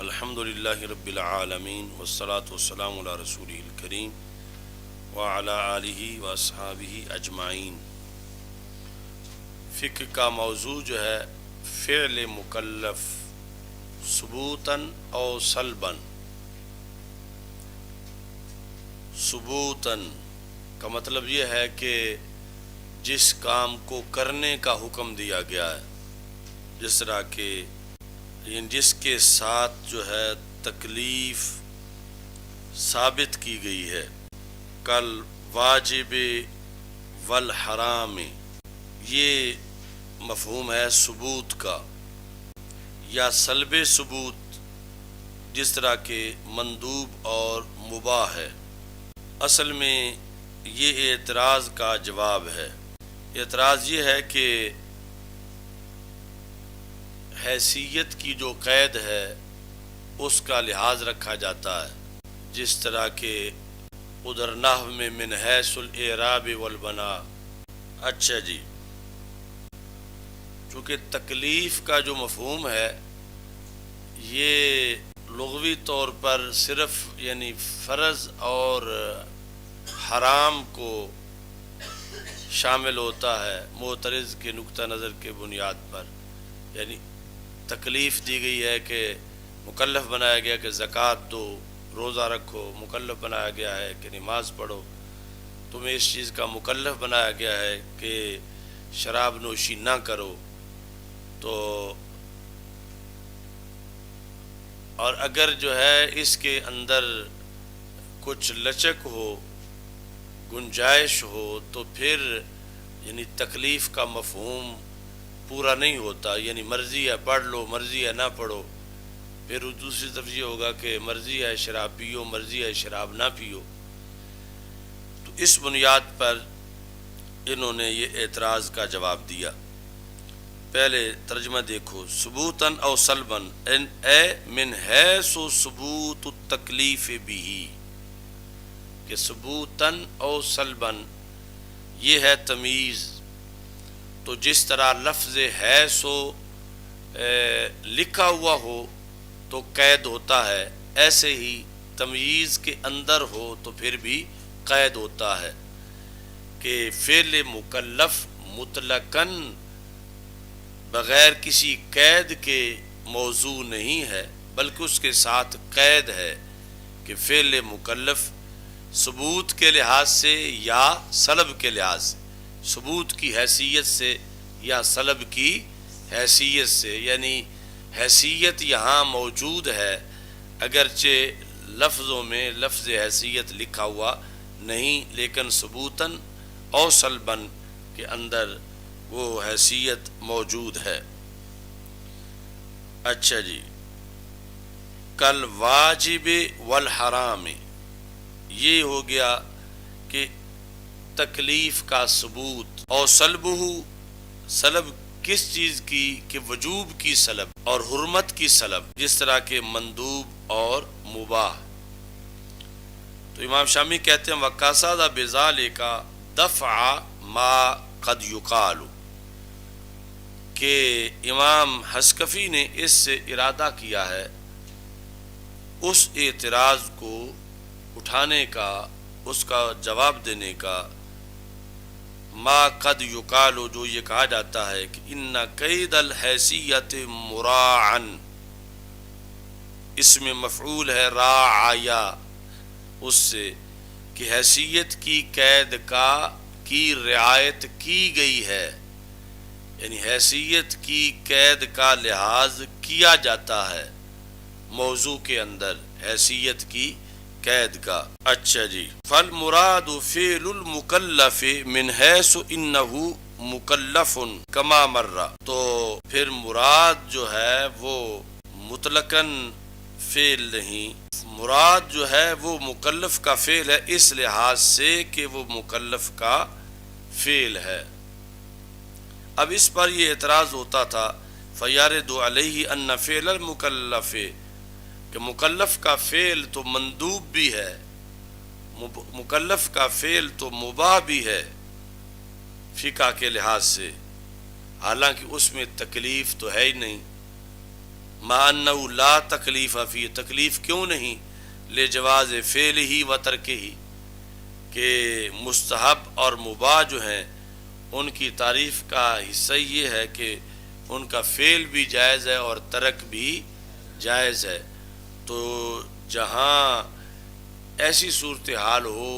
الحمد للہ رب العالمین والصلاة والسلام علی رسولہ الکریم وعلی آلہ واصحابہ اجمعین۔ فقہ کا موضوع جو ہے فعل مکلف ثبوتاً او سلباً۔ ثبوتاً کا مطلب یہ ہے کہ جس کام کو کرنے کا حکم دیا گیا ہے، جس طرح کہ جس کے ساتھ جو ہے تکلیف ثابت کی گئی ہے، کل واجب والحرام، یہ مفہوم ہے ثبوت کا، یا سلب ثبوت جس طرح کہ مندوب اور مباح ہے۔ اصل میں یہ اعتراض کا جواب ہے۔ اعتراض یہ ہے کہ حیثیت کی جو قید ہے اس کا لحاظ رکھا جاتا ہے، جس طرح کہ ادھر نحو میں من حیث الاعراب والبناء۔ اچھا جی، چونکہ تکلیف کا جو مفہوم ہے یہ لغوی طور پر صرف فرض اور حرام کو شامل ہوتا ہے، معترض کے نقطہ نظر کے بنیاد پر۔ تکلیف دی گئی ہے کہ مکلف بنایا گیا کہ زکوٰۃ دو، روزہ رکھو، مکلف بنایا گیا ہے کہ نماز پڑھو، تمہیں اس چیز کا مکلف بنایا گیا ہے کہ شراب نوشی نہ کرو۔ تو اور اگر جو ہے اس کے اندر کچھ لچک ہو، گنجائش ہو، تو پھر تکلیف کا مفہوم پورا نہیں ہوتا۔ مرضی ہے پڑھ لو، مرضی ہے نہ پڑھو۔ پھر دوسری طرف یہ ہوگا کہ مرضی ہے شراب پیو، مرضی ہے شراب نہ پیو۔ تو اس بنیاد پر انہوں نے یہ اعتراض کا جواب دیا۔ پہلے ترجمہ دیکھو، ثبوتاً او سلباً اے من حیث ثبوت التکلیف بھی، کہ ثبوتاً او سلباً یہ ہے تمییز۔ تو جس طرح لفظ حیث لکھا ہوا ہو تو قید ہوتا ہے، ایسے ہی تمییز کے اندر ہو تو پھر بھی قید ہوتا ہے کہ فعل مکلف مطلقاً بغیر کسی قید کے موضوع نہیں ہے، بلکہ اس کے ساتھ قید ہے کہ فعل مکلف ثبوت کے لحاظ سے یا سلب کے لحاظ سے، ثبوت کی حیثیت سے یا سلب کی حیثیت سے، حیثیت یہاں موجود ہے اگرچہ لفظوں میں لفظ حیثیت لکھا ہوا نہیں، لیکن ثبوتاً او سلباً کے اندر وہ حیثیت موجود ہے۔ اچھا جی، کل واجب والحرام، یہ ہو گیا کہ تکلیف کا ثبوت، اور سلب کس چیز کی، کہ وجوب کی سلب اور حرمت کی سلب، جس طرح کے مندوب اور مباح۔ تو امام شامی کہتے ہیں وَقَصَدَ بِذَلِكَ دَفْعَ مَا قَدْ يُقَالُ، کہ امام حسکفی نے اس سے ارادہ کیا ہے اس اعتراض کو اٹھانے کا، اس کا جواب دینے کا، ما قد یقال، جو یہ کہا جاتا ہے کہ ان قید الحیثیت مراعن، اس میں مفعول ہے راعیا، اس سے کہ حیثیت کی قید کی رعایت کی گئی ہے، حیثیت کی قید کا لحاظ کیا جاتا ہے موضوع کے اندر، حیثیت کی قید کا۔ اچھا جی، فالمراد فعل المکلف من حیث انہ مکلف کما مر، تو پھر مراد جو ہے وہ مطلقاً فعل نہیں، مراد جو ہے وہ مکلف کا فعل ہے اس لحاظ سے کہ وہ مکلف کا فعل ہے۔ اب اس پر یہ اعتراض ہوتا تھا فیارد علیہ ان فعل المکلف، کہ مکلف کا فعل تو مندوب بھی ہے، مکلف کا فعل تو مباح بھی ہے فقہ کے لحاظ سے، حالانکہ اس میں تکلیف تو ہے ہی نہیں، ما انہ لا تکلیف فی، تکلیف کیوں نہیں، لے جواز فعل ہی و ترک ہی، کہ مستحب اور مباح جو ہیں ان کی تعریف کا حصہ یہ ہے کہ ان کا فعل بھی جائز ہے اور ترک بھی جائز ہے۔ تو جہاں ایسی صورتحال ہو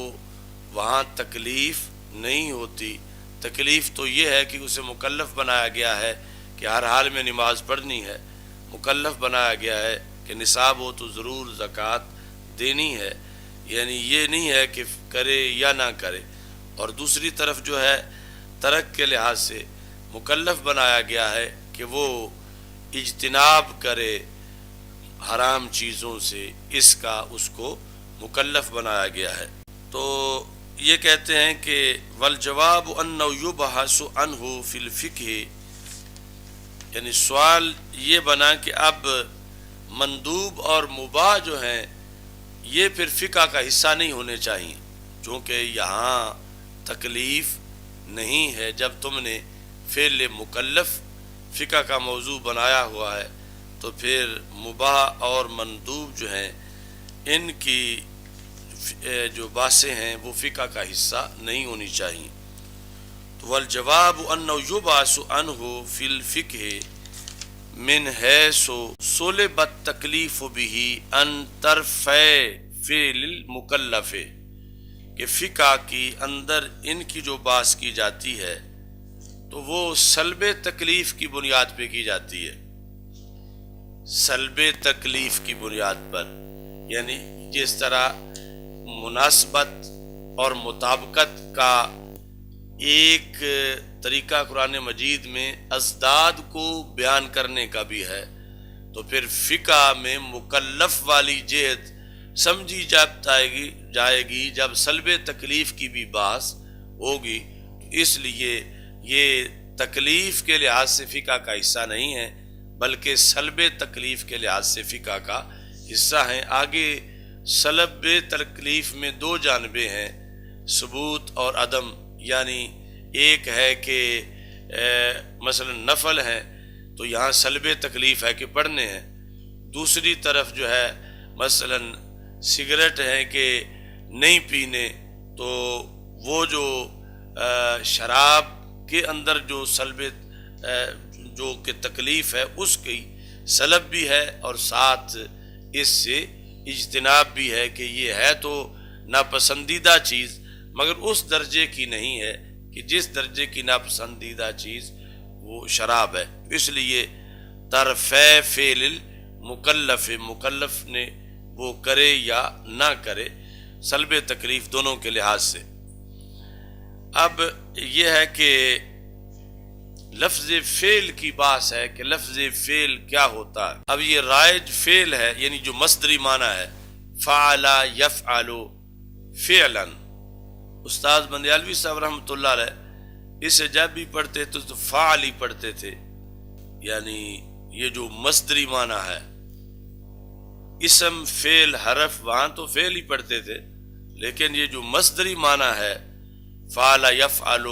وہاں تکلیف نہیں ہوتی۔ تکلیف تو یہ ہے کہ اسے مکلف بنایا گیا ہے کہ ہر حال میں نماز پڑھنی ہے، مکلف بنایا گیا ہے کہ نصاب ہو تو ضرور زکوٰۃ دینی ہے، یعنی یہ نہیں ہے کہ کرے یا نہ کرے۔ اور دوسری طرف جو ہے ترک کے لحاظ سے مکلف بنایا گیا ہے کہ وہ اجتناب کرے حرام چیزوں سے، اس کا اس کو مکلف بنایا گیا ہے۔ تو یہ کہتے ہیں کہ والجواب انہ یبحث عنہ فی الفقہ، یعنی سوال یہ بنا کہ اب مندوب اور مباح جو ہیں یہ پھر فقہ کا حصہ نہیں ہونے چاہیے، چونکہ یہاں تکلیف نہیں ہے۔ جب تم نے فعل مکلف فقہ کا موضوع بنایا ہوا ہے تو پھر مباح اور مندوب جو ہیں ان کی جو باتیں ہیں وہ فقہ کا حصہ نہیں ہونی چاہیے۔ تو والجواب انہ یبعث عنہ فی الفقہ من حیث صلب التکلیف بہ عن طرفِ فعل المکلف، کہ فقہ کی اندر ان کی جو بحث کی جاتی ہے تو وہ سلب تکلیف کی بنیاد پہ کی جاتی ہے، سلب تکلیف کی بنیاد پر، یعنی جس طرح مناسبت اور مطابقت کا ایک طریقہ قرآن مجید میں ازداد کو بیان کرنے کا بھی ہے، تو پھر فقہ میں مکلف والی جہت سمجھی جائے گی جب سلب تکلیف کی بھی بحث ہوگی۔ اس لیے یہ تکلیف کے لحاظ سے فقہ کا حصہ نہیں ہے بلکہ سلب تکلیف کے لحاظ سے فقہ کا حصہ ہیں۔ آگے سلب تکلیف میں دو جانبیں ہیں، ثبوت اور عدم، یعنی ایک ہے کہ مثلا نفل ہے تو یہاں سلب تکلیف ہے کہ پڑھنے ہیں، دوسری طرف جو ہے مثلا سگریٹ ہے کہ نہیں پینے، تو وہ جو شراب کے اندر جو سلب جو کہ تکلیف ہے اس کی سلب بھی ہے اور ساتھ اس سے اجتناب بھی ہے کہ یہ ہے تو ناپسندیدہ چیز مگر اس درجے کی نہیں ہے کہ جس درجے کی ناپسندیدہ چیز وہ شراب ہے۔ اس لیے طرفِ فعل المکلف، مکلف نے وہ کرے یا نہ کرے، سلب تکلیف دونوں کے لحاظ سے۔ اب یہ ہے کہ لفظ فعل کی بات ہے کہ لفظ فعل کیا ہوتا ہے۔ اب یہ رائج فعل ہے، یعنی جو مصدری معنی ہے، فعل یفعل فعلا۔ استاد بندیالوی صاحب رحمۃ اللہ علیہ اسے جب بھی پڑھتے تھے تو فعل ہی پڑھتے تھے، یعنی یہ جو مصدری معنی ہے، اسم فعل حرف وہاں تو فعل ہی پڑھتے تھے، لیکن یہ جو مصدری معنی ہے فعل یفعل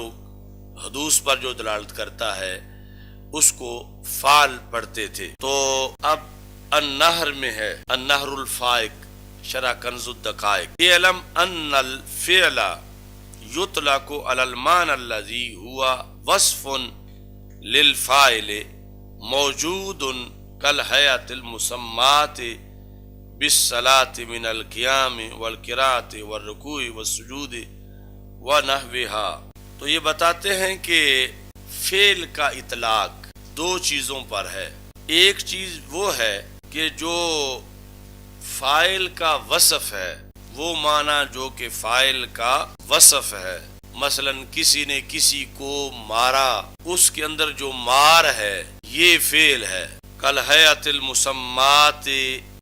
حدوث پر جو دلالت کرتا ہے اس کو فعل پڑھتے تھے۔ تو اب النہر میں ہے النہر الفائق شرح کنز الدقائق، اعلم ان الفعل یطلق علی المعنی الذی هو وصف للفاعل موجود کالحیۃ المسمات بالصلاة من القیام والقراءۃ والرکوع والسجود ونحوها۔ تو یہ بتاتے ہیں کہ فعل کا اطلاق دو چیزوں پر ہے، ایک چیز وہ ہے کہ جو فاعل کا وصف ہے، وہ معنی جو کہ فاعل کا وصف ہے، مثلا کسی نے کسی کو مارا، اس کے اندر جو مار ہے یہ فعل ہے، کالحیۃ المسمات۔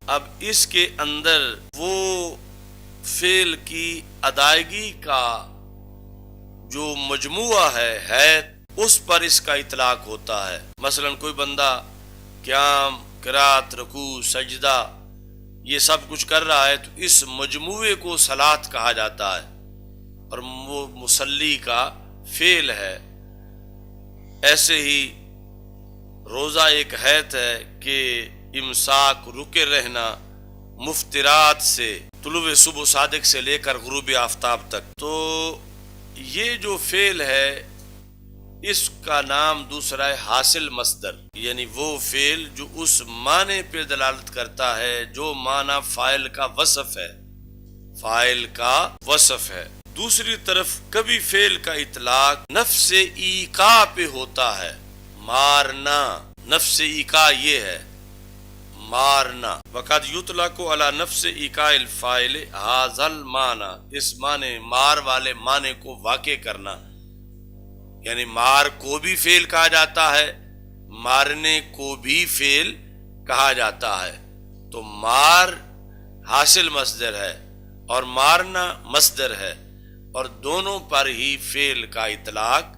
اب اس کے اندر وہ فعل کی ادائیگی کا جو مجموعہ ہے اس پر اس کا اطلاق ہوتا ہے۔ مثلا کوئی بندہ قیام، قرات، رکوع، سجدہ یہ سب کچھ کر رہا ہے تو اس مجموعے کو صلاۃ کہا جاتا ہے اور وہ مصلی کا فعل ہے۔ ایسے ہی روزہ ایک حیت ہے کہ امساک رکے رہنا مفترات سے، طلوع صبح صادق سے لے کر غروب آفتاب تک. تو یہ جو فعل ہے اس کا نام دوسرا ہے حاصل مصدر، یعنی وہ فعل جو اس معنی پہ دلالت کرتا ہے جو معنی فاعل کا وصف ہے، فاعل کا وصف ہے. دوسری طرف کبھی فعل کا اطلاق نفس ایقا پہ ہوتا ہے، مارنا. نفس ایقا یہ ہے مارنا. وقد یطلق علی نفس ایقاء الفاعل ھذا المعنی، اس معنی مار والے معنی کو واقع کرنا، یعنی مار کو بھی فعل کہا جاتا ہے، مارنے کو بھی فعل کہا جاتا ہے. تو مار حاصل مصدر ہے اور مارنا مصدر ہے، اور دونوں پر ہی فعل کا اطلاق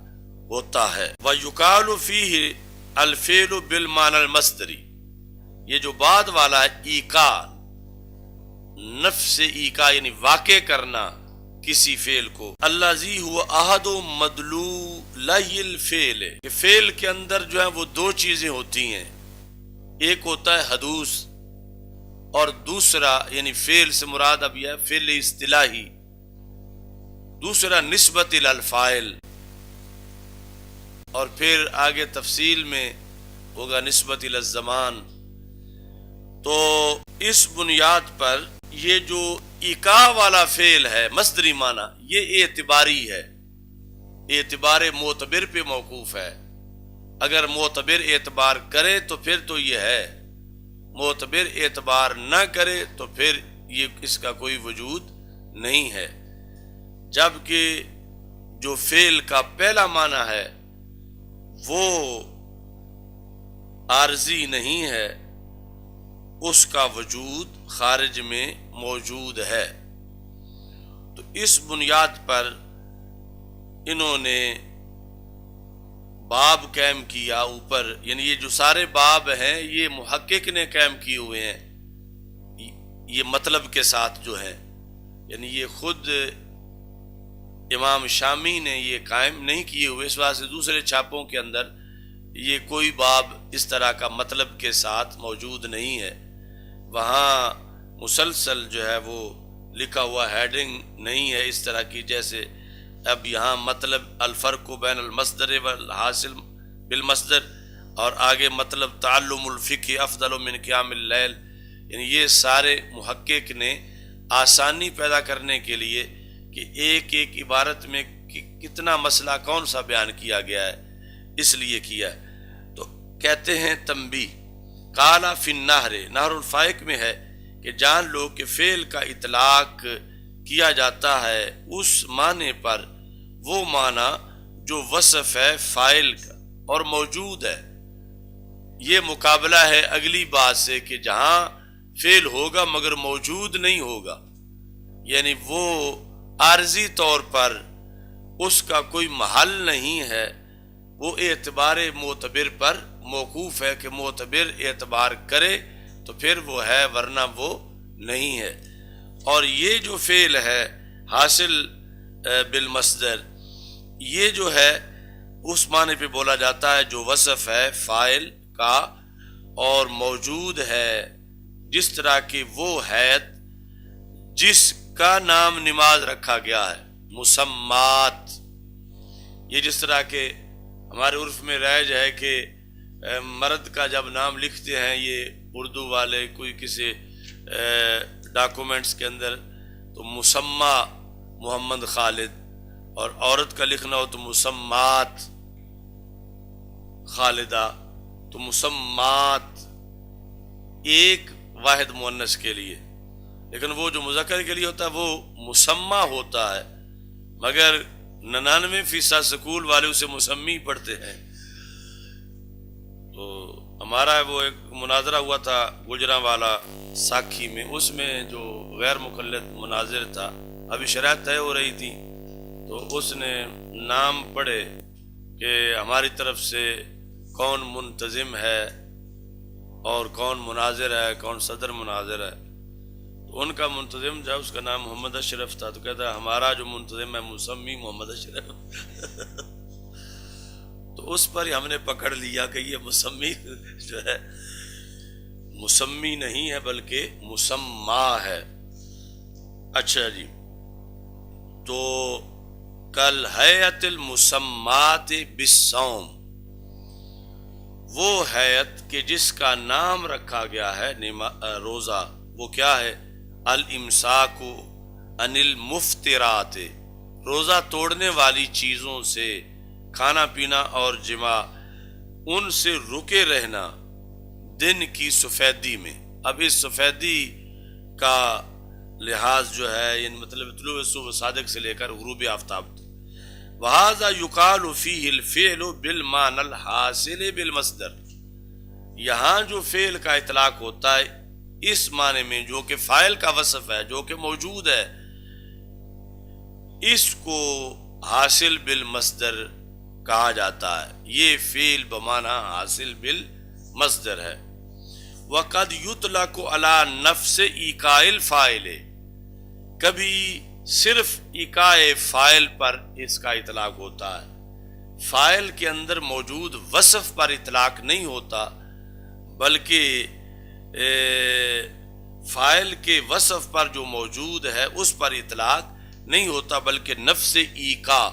ہوتا ہے. وَيُقَالُ فِيهِ الفعل بالمعنى المصدری، یہ جو بعد والا ہے ایقا، نفس ایقا یعنی واقع کرنا کسی فعل کو. الذی هو احد مدلولی الفعل، کہ فعل کے اندر جو ہے وہ دو چیزیں ہوتی ہیں، ایک ہوتا ہے حدوث اور دوسرا، یعنی فعل سے مراد اب یہ ہے فعل اصطلاحی، دوسرا نسبت الی الفاعل، اور پھر آگے تفصیل میں ہوگا نسبت الی الزمان. تو اس بنیاد پر یہ جو ایقا والا فعل ہے مصدری معنی، یہ اعتباری ہے، اعتبار معتبر پہ موقوف ہے. اگر معتبر اعتبار کرے تو پھر تو یہ ہے، معتبر اعتبار نہ کرے تو پھر یہ اس کا کوئی وجود نہیں ہے. جبکہ جو فعل کا پہلا معنی ہے وہ عارضی نہیں ہے، اس کا وجود خارج میں موجود ہے. تو اس بنیاد پر انہوں نے باب قائم کیا اوپر، یعنی یہ جو سارے باب ہیں یہ محقق نے قائم کیے ہوئے ہیں، یہ مطلب کے ساتھ جو ہے، یعنی یہ خود امام شامی نے یہ قائم نہیں کیے ہوئے. اس واسطے دوسرے چھاپوں کے اندر یہ کوئی باب اس طرح کا مطلب کے ساتھ موجود نہیں ہے. وہاں مسلسل جو ہے وہ لکھا ہوا ہیڈنگ نہیں ہے اس طرح کی، جیسے اب یہاں مطلب الفرق بین المصدر والحاصل بالمصدر، اور آگے مطلب تعلم الفقہ افضل من قیام اللیل. یعنی یہ سارے محقق نے آسانی پیدا کرنے کے لیے کہ ایک ایک عبارت میں کتنا مسئلہ کون سا بیان کیا گیا ہے، اس لیے کیا ہے. تو کہتے ہیں تنبیہ، قال فی النہر، نہر الفائق میں ہے کہ جان لو کہ فعل کا اطلاق کیا جاتا ہے اس معنی پر، وہ معنی جو وصف ہے فاعل کا اور موجود ہے. یہ مقابلہ ہے اگلی بات سے کہ جہاں فعل ہوگا مگر موجود نہیں ہوگا، یعنی وہ عارضی طور پر اس کا کوئی محل نہیں ہے، وہ اعتبار معتبر پر موقوف ہے کہ معتبر اعتبار کرے تو پھر وہ ہے، ورنہ وہ نہیں ہے. اور یہ جو فعل ہے حاصل بالمصدر، یہ جو ہے اس معنی پہ بولا جاتا ہے جو وصف ہے فاعل کا اور موجود ہے، جس طرح کی وہ حیت جس کا نام نماز رکھا گیا ہے، مسمات. یہ جس طرح کے ہمارے عرف میں رائج ہے کہ مرد کا جب نام لکھتے ہیں یہ اردو والے کوئی کسی ڈاکومنٹس کے اندر تو مسمى محمد خالد، اور عورت کا لکھنا ہو تو مسمات خالدہ، تو مسمات ایک واحد مؤنث کے لیے، لیکن وہ جو مذکر کے لیے ہوتا ہے وہ مسمى ہوتا ہے، مگر 99% سکول والے اسے مسمی پڑھتے ہیں. تو ہمارا وہ ایک مناظرہ ہوا تھا گجراں والا ساکھی میں، اس میں جو غیر مقلد مناظر تھا، ابھی شرائط طے ہو رہی تھی، تو اس نے نام پڑھے کہ ہماری طرف سے کون منتظم ہے اور کون مناظر ہے، کون صدر مناظر ہے. تو ان کا منتظم جو ہے اس کا نام محمد اشرف تھا، تو کہتا ہے ہمارا جو منتظم ہے مسمی محمد اشرف. تو اس پر ہی ہم نے پکڑ لیا کہ یہ مسمی جو ہے مسمی نہیں ہے بلکہ مسمى ہے۔ اچھا جی، تو کل حیت المسمات بالصوم، وہ حیت کہ جس کا نام رکھا گیا ہے روزہ، وہ کیا ہے؟ الامساک عن المفترات، روزہ توڑنے والی چیزوں سے، کھانا پینا اور جماع، ان سے رکے رہنا دن کی سفیدی میں۔ اب اس سفیدی کا لحاظ جو ہے، یعنی مطلب طلوع صبح صادق سے لے کر غروب آفتاب۔ وَهَذَا يُقَالُ فِيهِ الْفِعْلُ بِالْمَعنَى الْحَاصِلِ بِالْمَصْدَرِ، یہاں جو فعل کا اطلاق ہوتا ہے اس معنی میں جو کہ فاعل کا وصف ہے، جو کہ موجود ہے، اس کو حاصل بالمصدر کہا جاتا ہے۔ یہ فعل بمعنی حاصل بالمصدر ہے۔ وقد یطلق علی نفس ایقاع الفاعل، کبھی صرف ایقاع فاعل پر اس کا اطلاق ہوتا ہے، فاعل کے اندر موجود وصف پر اطلاق نہیں ہوتا، بلکہ فاعل کے وصف پر جو موجود ہے اس پر اطلاق نہیں ہوتا، بلکہ نفس ایقاع،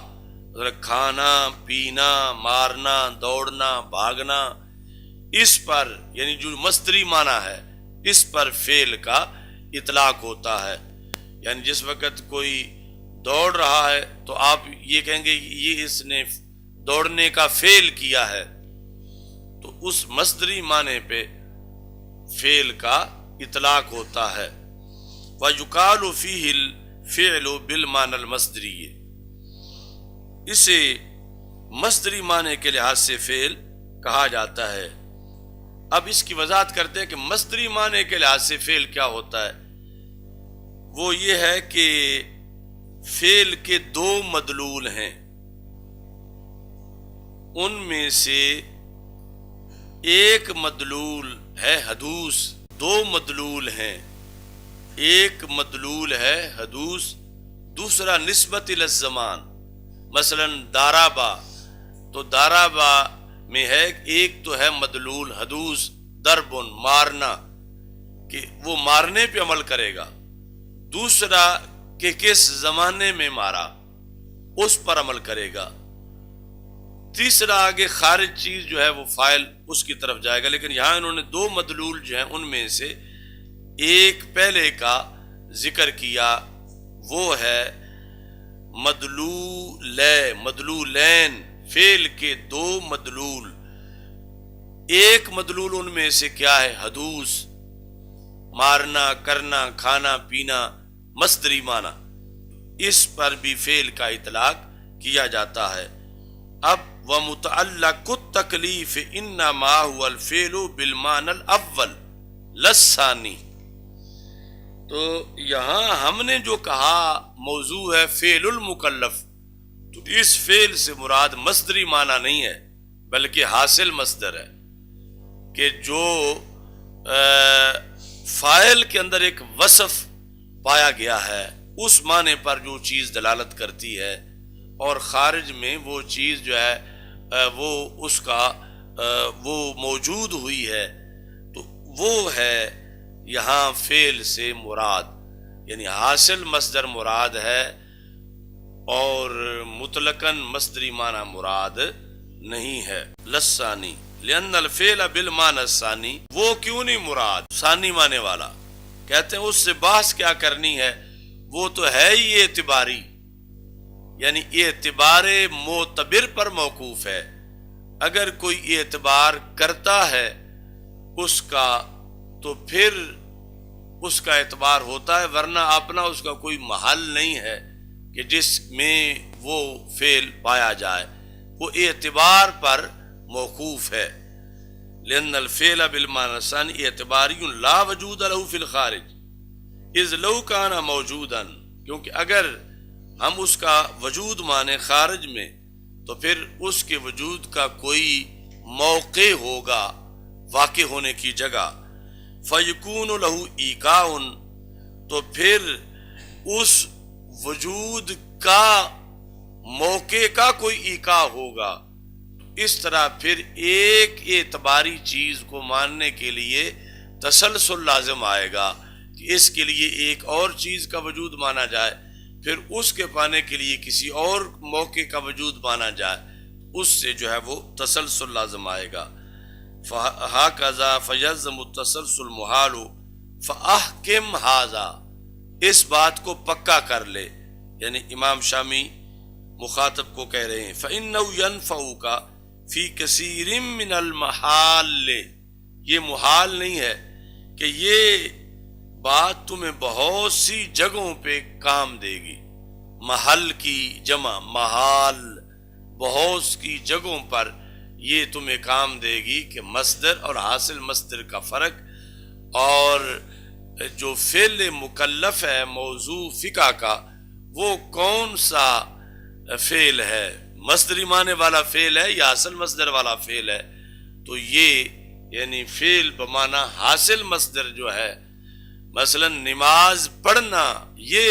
کھانا پینا، مارنا، دوڑنا، بھاگنا، اس پر یعنی جو مصدری معنی ہے اس پر فعل کا اطلاق ہوتا ہے۔ یعنی جس وقت کوئی دوڑ رہا ہے تو آپ یہ کہیں گے یہ اس نے دوڑنے کا فعل کیا ہے، تو اس مصدری معنی پہ فعل کا اطلاق ہوتا ہے۔ وَيُقَالُ فِيهِ الْفِعْلُ بِالْمَعنَى الْمَصْدَرِيِّ، اسے مصدری معنی کے لحاظ سے فعل کہا جاتا ہے۔ اب اس کی وضاحت کرتے ہیں کہ مصدری معنی کے لحاظ سے فعل کیا ہوتا ہے۔ وہ یہ ہے کہ فعل کے دو مدلول ہیں، ان میں سے ایک مدلول ہے حدوث، دو مدلول ہیں، ایک مدلول ہے حدوث، دوسرا نسبت الی الزمان۔ مثلا دارابا، تو دارابا میں ہے ایک تو ہے مدلول حدوث ضربن، مارنا، کہ وہ مارنے پہ عمل کرے گا، دوسرا کہ کس زمانے میں مارا اس پر عمل کرے گا، تیسرا آگے خارج چیز جو ہے وہ فاعل اس کی طرف جائے گا۔ لیکن یہاں انہوں نے دو مدلول جو ہیں ان میں سے ایک پہلے کا ذکر کیا، وہ ہے مدلولین، فعل کے دو مدلول، ایک مدلول ان میں سے کیا ہے؟ حدوث، مارنا، کرنا، کھانا پینا، مصدری معنی، اس پر بھی فعل کا اطلاق کیا جاتا ہے۔ اب وَمُتَعَلَّقُ التَّكْلِيفِ إِنَّمَا هُوَ الْفِعْلُ بِالْمَعنَى الْأَوَّلِ لَا الثَّانِي، تو یہاں ہم نے جو کہا موضوع ہے فعل المکلف، تو اس فعل سے مراد مصدری معنی نہیں ہے بلکہ حاصل مصدر ہے، کہ جو فاعل کے اندر ایک وصف پایا گیا ہے اس معنی پر جو چیز دلالت کرتی ہے، اور خارج میں وہ چیز جو ہے وہ اس کا وہ موجود ہوئی ہے، تو وہ ہے یہاں فعل سے مراد، یعنی حاصل مصدر مراد ہے اور مطلقاً مصدری معنی مراد نہیں ہے۔ لسانی لأن الفعل بالمعنى الثانی، وہ کیوں نہیں مراد ثانی معنی والا؟ کہتے ہیں اس سے بحث کیا کرنی ہے، وہ تو ہے ہی اعتباری، یعنی اعتبار معتبر پر موقوف ہے، اگر کوئی اعتبار کرتا ہے اس کا تو پھر اس کا اعتبار ہوتا ہے، ورنہ اپنا اس کا کوئی محل نہیں ہے کہ جس میں وہ فعل پایا جائے، وہ اعتبار پر موقوف ہے۔ لأن الفعل بالمعنى الثانی اعتباری لا وجود له فی الخارج اذ لو کان موجودا، کیونکہ اگر ہم اس کا وجود مانے خارج میں تو پھر اس کے وجود کا کوئی موقع ہوگا، واقع ہونے کی جگہ، فَيَكُونُ لَهُ إِيقَاعٌ، تو پھر اس وجود کا موقع کا کوئی ایقاع ہوگا۔ اس طرح پھر ایک اعتباری چیز کو ماننے کے لیے تسلسل لازم آئے گا کہ اس کے لیے ایک اور چیز کا وجود مانا جائے، پھر اس کے پانے کے لیے کسی اور موقع کا وجود مانا جائے، اس سے جو ہے وہ تسلسل لازم آئے گا۔ فَهَكَذَا فَيَلْزَمُ التَّسَلْسُلُ الْمُحَالُ فَأَحْكِمْ هَذَا، اس بات کو پکا کر لے، یعنی امام شامی مخاطب کو کہہ رہے ہیں فَإِنَّهُ يَنْفَعُكَ فِي كَثِيرٍ مِّنَ الْمَحَالِ، یہ محال نہیں ہے کہ یہ بات تمہیں بہت سی جگہوں پہ کام دے گی۔ محل کی جمع محال، بہت سی جگہوں پر یہ تمہیں کام دے گی کہ مصدر اور حاصل مصدر کا فرق، اور جو فعل مکلف ہے موضوع فقہ کا وہ کون سا فعل ہے، مصدری معنی والا فعل ہے یا حاصل مصدر والا فعل ہے۔ تو یہ یعنی فعل بمعنی حاصل مصدر جو ہے، مثلا نماز پڑھنا یہ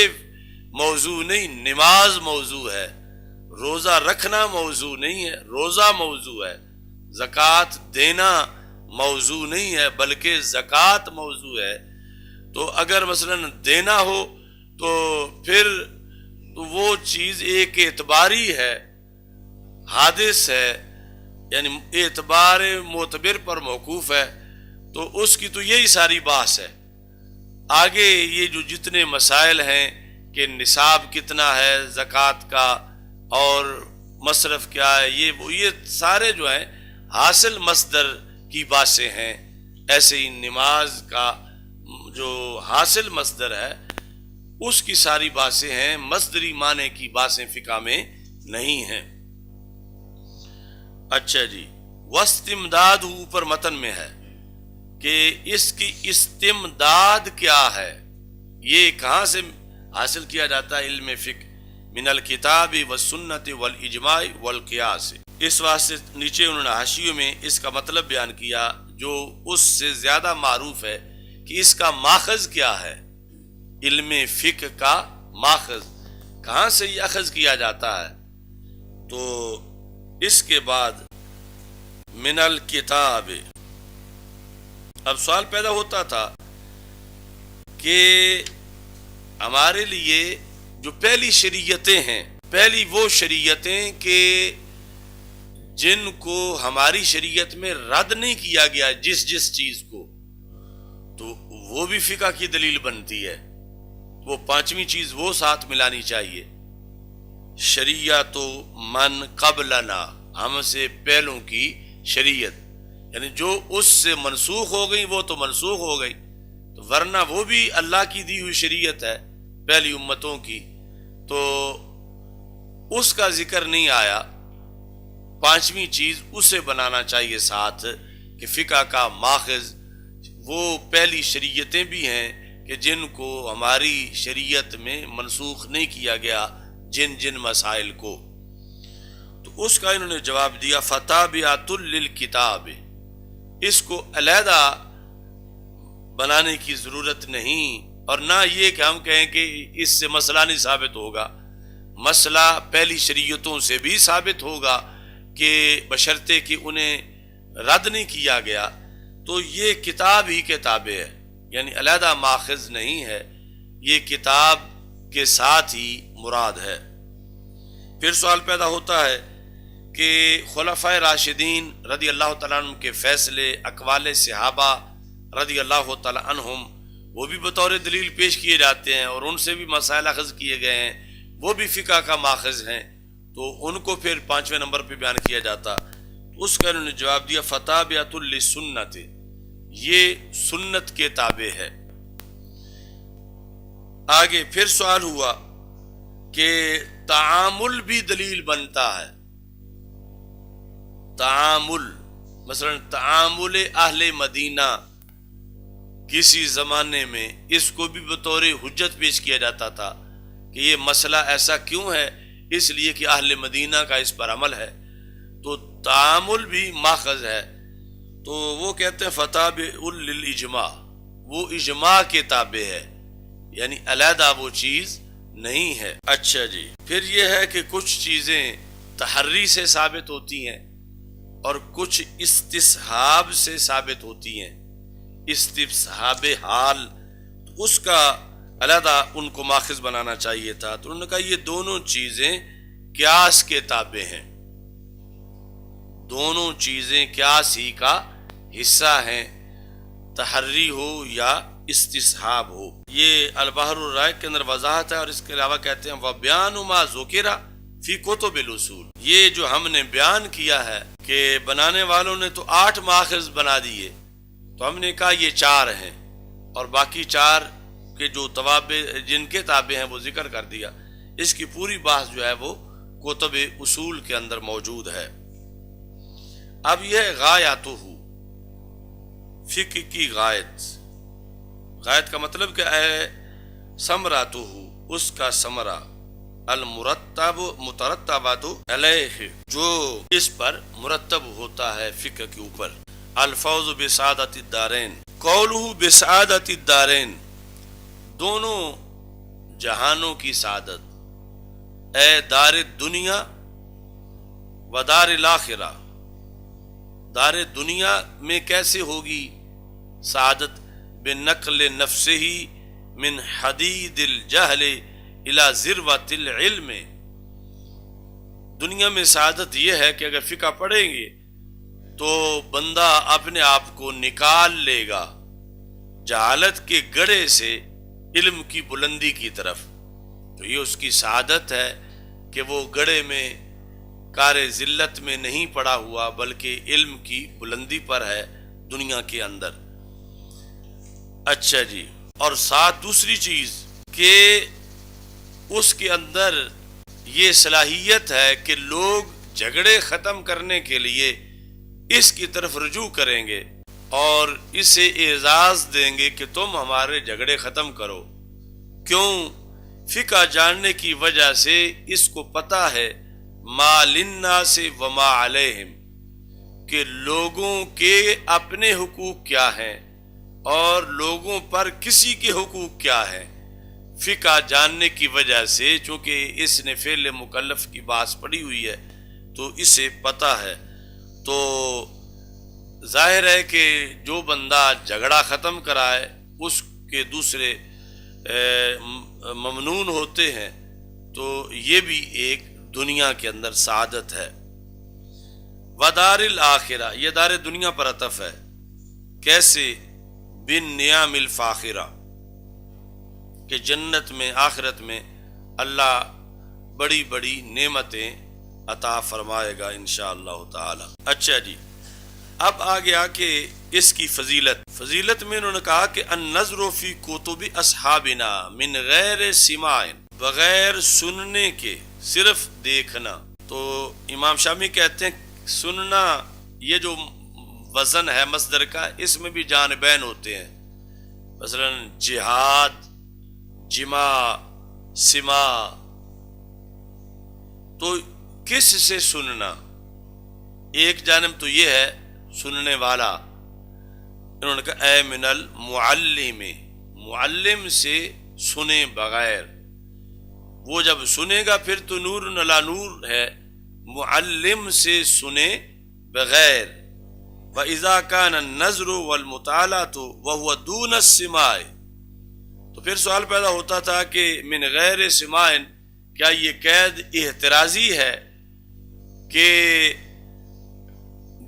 موضوع نہیں، نماز موضوع ہے۔ روزہ رکھنا موضوع نہیں ہے، روزہ موضوع ہے۔ زکوٰۃ دینا موضوع نہیں ہے بلکہ زکوٰۃ موضوع ہے۔ تو اگر مثلا دینا ہو تو پھر تو وہ چیز ایک اعتباری ہے، حادث ہے، یعنی اعتبار معتبر پر موقوف ہے، تو اس کی تو یہی ساری بحث ہے۔ آگے یہ جو جتنے مسائل ہیں کہ نصاب کتنا ہے زکوٰۃ کا اور مصرف کیا ہے، یہ سارے جو ہیں حاصل مصدر کی باتیں ہیں۔ ایسے ہی نماز کا جو حاصل مصدر ہے اس کی ساری باتیں ہیں، مصدری معنی کی باتیں فقہ میں نہیں ہیں۔ اچھا جی، واستمداد اوپر متن میں ہے کہ اس کی استمداد کیا ہے، یہ کہاں سے حاصل کیا جاتا ہے علم فقہ؟ من الکتاب والسنت والاجماع والقیاس۔ اس واسطے نیچے انہوں نے حاشیوں میں اس کا مطلب بیان کیا جو اس سے زیادہ معروف ہے کہ اس کا ماخذ کیا ہے۔ علم فقہ کا ماخذ کہاں سے یہ اخذ کیا جاتا ہے؟ تو اس کے بعد من الکتاب، اب سوال پیدا ہوتا تھا کہ ہمارے لیے جو پہلی شریعتیں ہیں، پہلی وہ شریعتیں کہ جن کو ہماری شریعت میں رد نہیں کیا گیا جس چیز کو، تو وہ بھی فقہ کی دلیل بنتی ہے۔ وہ پانچویں چیز وہ ساتھ ملانی چاہیے، شریعت من قبلنا، ہم سے پہلوں کی شریعت، یعنی جو اس سے منسوخ ہو گئی وہ تو منسوخ ہو گئی، تو ورنہ وہ بھی اللہ کی دی ہوئی شریعت ہے پہلی امتوں کی، تو اس کا ذکر نہیں آیا۔ پانچویں چیز اسے بنانا چاہیے ساتھ کہ فقہ کا ماخذ وہ پہلی شریعتیں بھی ہیں کہ جن کو ہماری شریعت میں منسوخ نہیں کیا گیا، جن مسائل کو۔ تو اس کا انہوں نے جواب دیا فتابعۃ للکتاب، اس کو علیحدہ بنانے کی ضرورت نہیں، اور نہ یہ کہ ہم کہیں کہ اس سے مسئلہ نہیں ثابت ہوگا۔ مسئلہ پہلی شریعتوں سے بھی ثابت ہوگا کہ بشرطے کہ انہیں رد نہیں کیا گیا، تو یہ کتاب ہی کے تابع ہے، یعنی علیحدہ ماخذ نہیں ہے، یہ کتاب کے ساتھ ہی مراد ہے۔ پھر سوال پیدا ہوتا ہے کہ خلفائے راشدین رضی اللہ تعالیٰ عنہ کے فیصلے، اقوال صحابہ رضی اللہ تعالیٰ عنہم، وہ بھی بطور دلیل پیش کیے جاتے ہیں اور ان سے بھی مسائل اخذ کیے گئے ہیں، وہ بھی فقہ کا ماخذ ہیں، تو ان کو پھر پانچویں نمبر پہ بیان کیا جاتا۔ اس کا انہوں نے جواب دیا فتابعۃ للسنت، یہ سنت کے تابع ہے۔ آگے پھر سوال ہوا کہ تعامل بھی دلیل بنتا ہے، تعامل، مثلا تعامل اہل مدینہ کسی زمانے میں اس کو بھی بطور حجت پیش کیا جاتا تھا کہ یہ مسئلہ ایسا کیوں ہے، اس لیے کہ اہل مدینہ کا اس پر عمل ہے، تو تعامل بھی ماخذ ہے۔ تو وہ کہتے ہیں فتابع للاجماع، وہ اجماع کے تابع ہے، یعنی علیحدہ وہ چیز نہیں ہے۔ اچھا جی، پھر یہ ہے کہ کچھ چیزیں تحری سے ثابت ہوتی ہیں اور کچھ استصحاب سے ثابت ہوتی ہیں۔ استصحاب حال، اس کا علیحدہ ان کو ماخذ بنانا چاہیے تھا۔ تو انہوں نے کہا یہ دونوں چیزیں قیاس کے تابع ہیں، دونوں چیزیں قیاس ہی کا حصہ ہیں، تحری ہو یا استصحاب ہو۔ یہ البحر الرائق کے اندر وضاحت ہے، اور اس کے علاوہ کہتے ہیں وَبِيَانُ مَا ذُكِرَ فِي كُتُبِ الْأُصُول۔ یہ جو ہم نے بیان کیا ہے کہ بنانے والوں نے تو 8 ماخذ بنا دیے، تو ہم نے کہا یہ 4 ہیں، اور باقی 4 کے جو توابع جن کے تابع ہیں وہ ذکر کر دیا۔ اس کی پوری بحث جو ہے وہ کتب اصول کے اندر موجود ہے۔ اب یہ غایاتہ، فقہ کی غایت، غایت کا مطلب کہ ثمراتہ، اس کا ثمرہ، المرتب مترتبات علیہ، جو اس پر مرتب ہوتا ہے فقہ کے اوپر، الفوز بسعادت الدارین، قولہ بسعادت الدارین، دونوں جہانوں کی سعادت، اے دار دنیا و دار الاخرہ، دار دنیا میں کیسے ہوگی سعادت؟ بنقل نفسہ من حدید الجہل الى ذروۃ العلم، دنیا میں سعادت یہ ہے کہ اگر فقہ پڑھیں گے تو بندہ اپنے آپ کو نکال لے گا جہالت کے گڑھے سے علم کی بلندی کی طرف۔ تو یہ اس کی سعادت ہے کہ وہ گڑھے میں کار ذلت میں نہیں پڑا ہوا، بلکہ علم کی بلندی پر ہے دنیا کے اندر۔ اچھا جی، اور ساتھ دوسری چیز کہ اس کے اندر یہ صلاحیت ہے کہ لوگ جھگڑے ختم کرنے کے لیے اس کی طرف رجوع کریں گے اور اسے اعزاز دیں گے کہ تم ہمارے جھگڑے ختم کرو۔ کیوں؟ فقہ جاننے کی وجہ سے اس کو پتہ ہے ما للناس وما علیہم، کہ لوگوں کے اپنے حقوق کیا ہیں اور لوگوں پر کسی کے حقوق کیا ہیں۔ فقہ جاننے کی وجہ سے، چونکہ اس نے فعل مکلف کی بات پڑھی ہوئی ہے تو اسے پتہ ہے، تو ظاہر ہے کہ جو بندہ جھگڑا ختم کرائے اس کے دوسرے ممنون ہوتے ہیں، تو یہ بھی ایک دنیا کے اندر سعادت ہے۔ ودار الاخرہ، یہ دار دنیا پر عطف ہے، کیسے؟ بالنعم الفاخرہ، کہ جنت میں آخرت میں اللہ بڑی بڑی نعمتیں عطا فرمائے گا انشاءاللہ تعالی۔ اچھا جی، اب آ گیا کہ اس کی فضیلت میں انہوں نے کہا کہ النظر فی کتب اصحابنا من غیر سماع، بغیر سننے کے، صرف دیکھنا۔ تو امام شامی کہتے ہیں سننا یہ جو وزن ہے مصدر کا، اس میں بھی جانبین ہوتے ہیں، مثلا جہاد، جماع، سماع۔ تو کس سے سننا؟ ایک جانب تو یہ ہے سننے والا، انہوں نے کہا اے من المعلم، معلم سے سنے بغیر، وہ جب سنے گا پھر تو نور علی نور ہے، معلم سے سنے بغیر۔ وَإِذَا كَانَ النَّظْرُ وَالْمُطَالَعَةُ وَهُوَ دُونَ السِّمَاعِ، تو پھر سوال پیدا ہوتا تھا کہ من غیر سماع، کیا یہ قید احترازی ہے کہ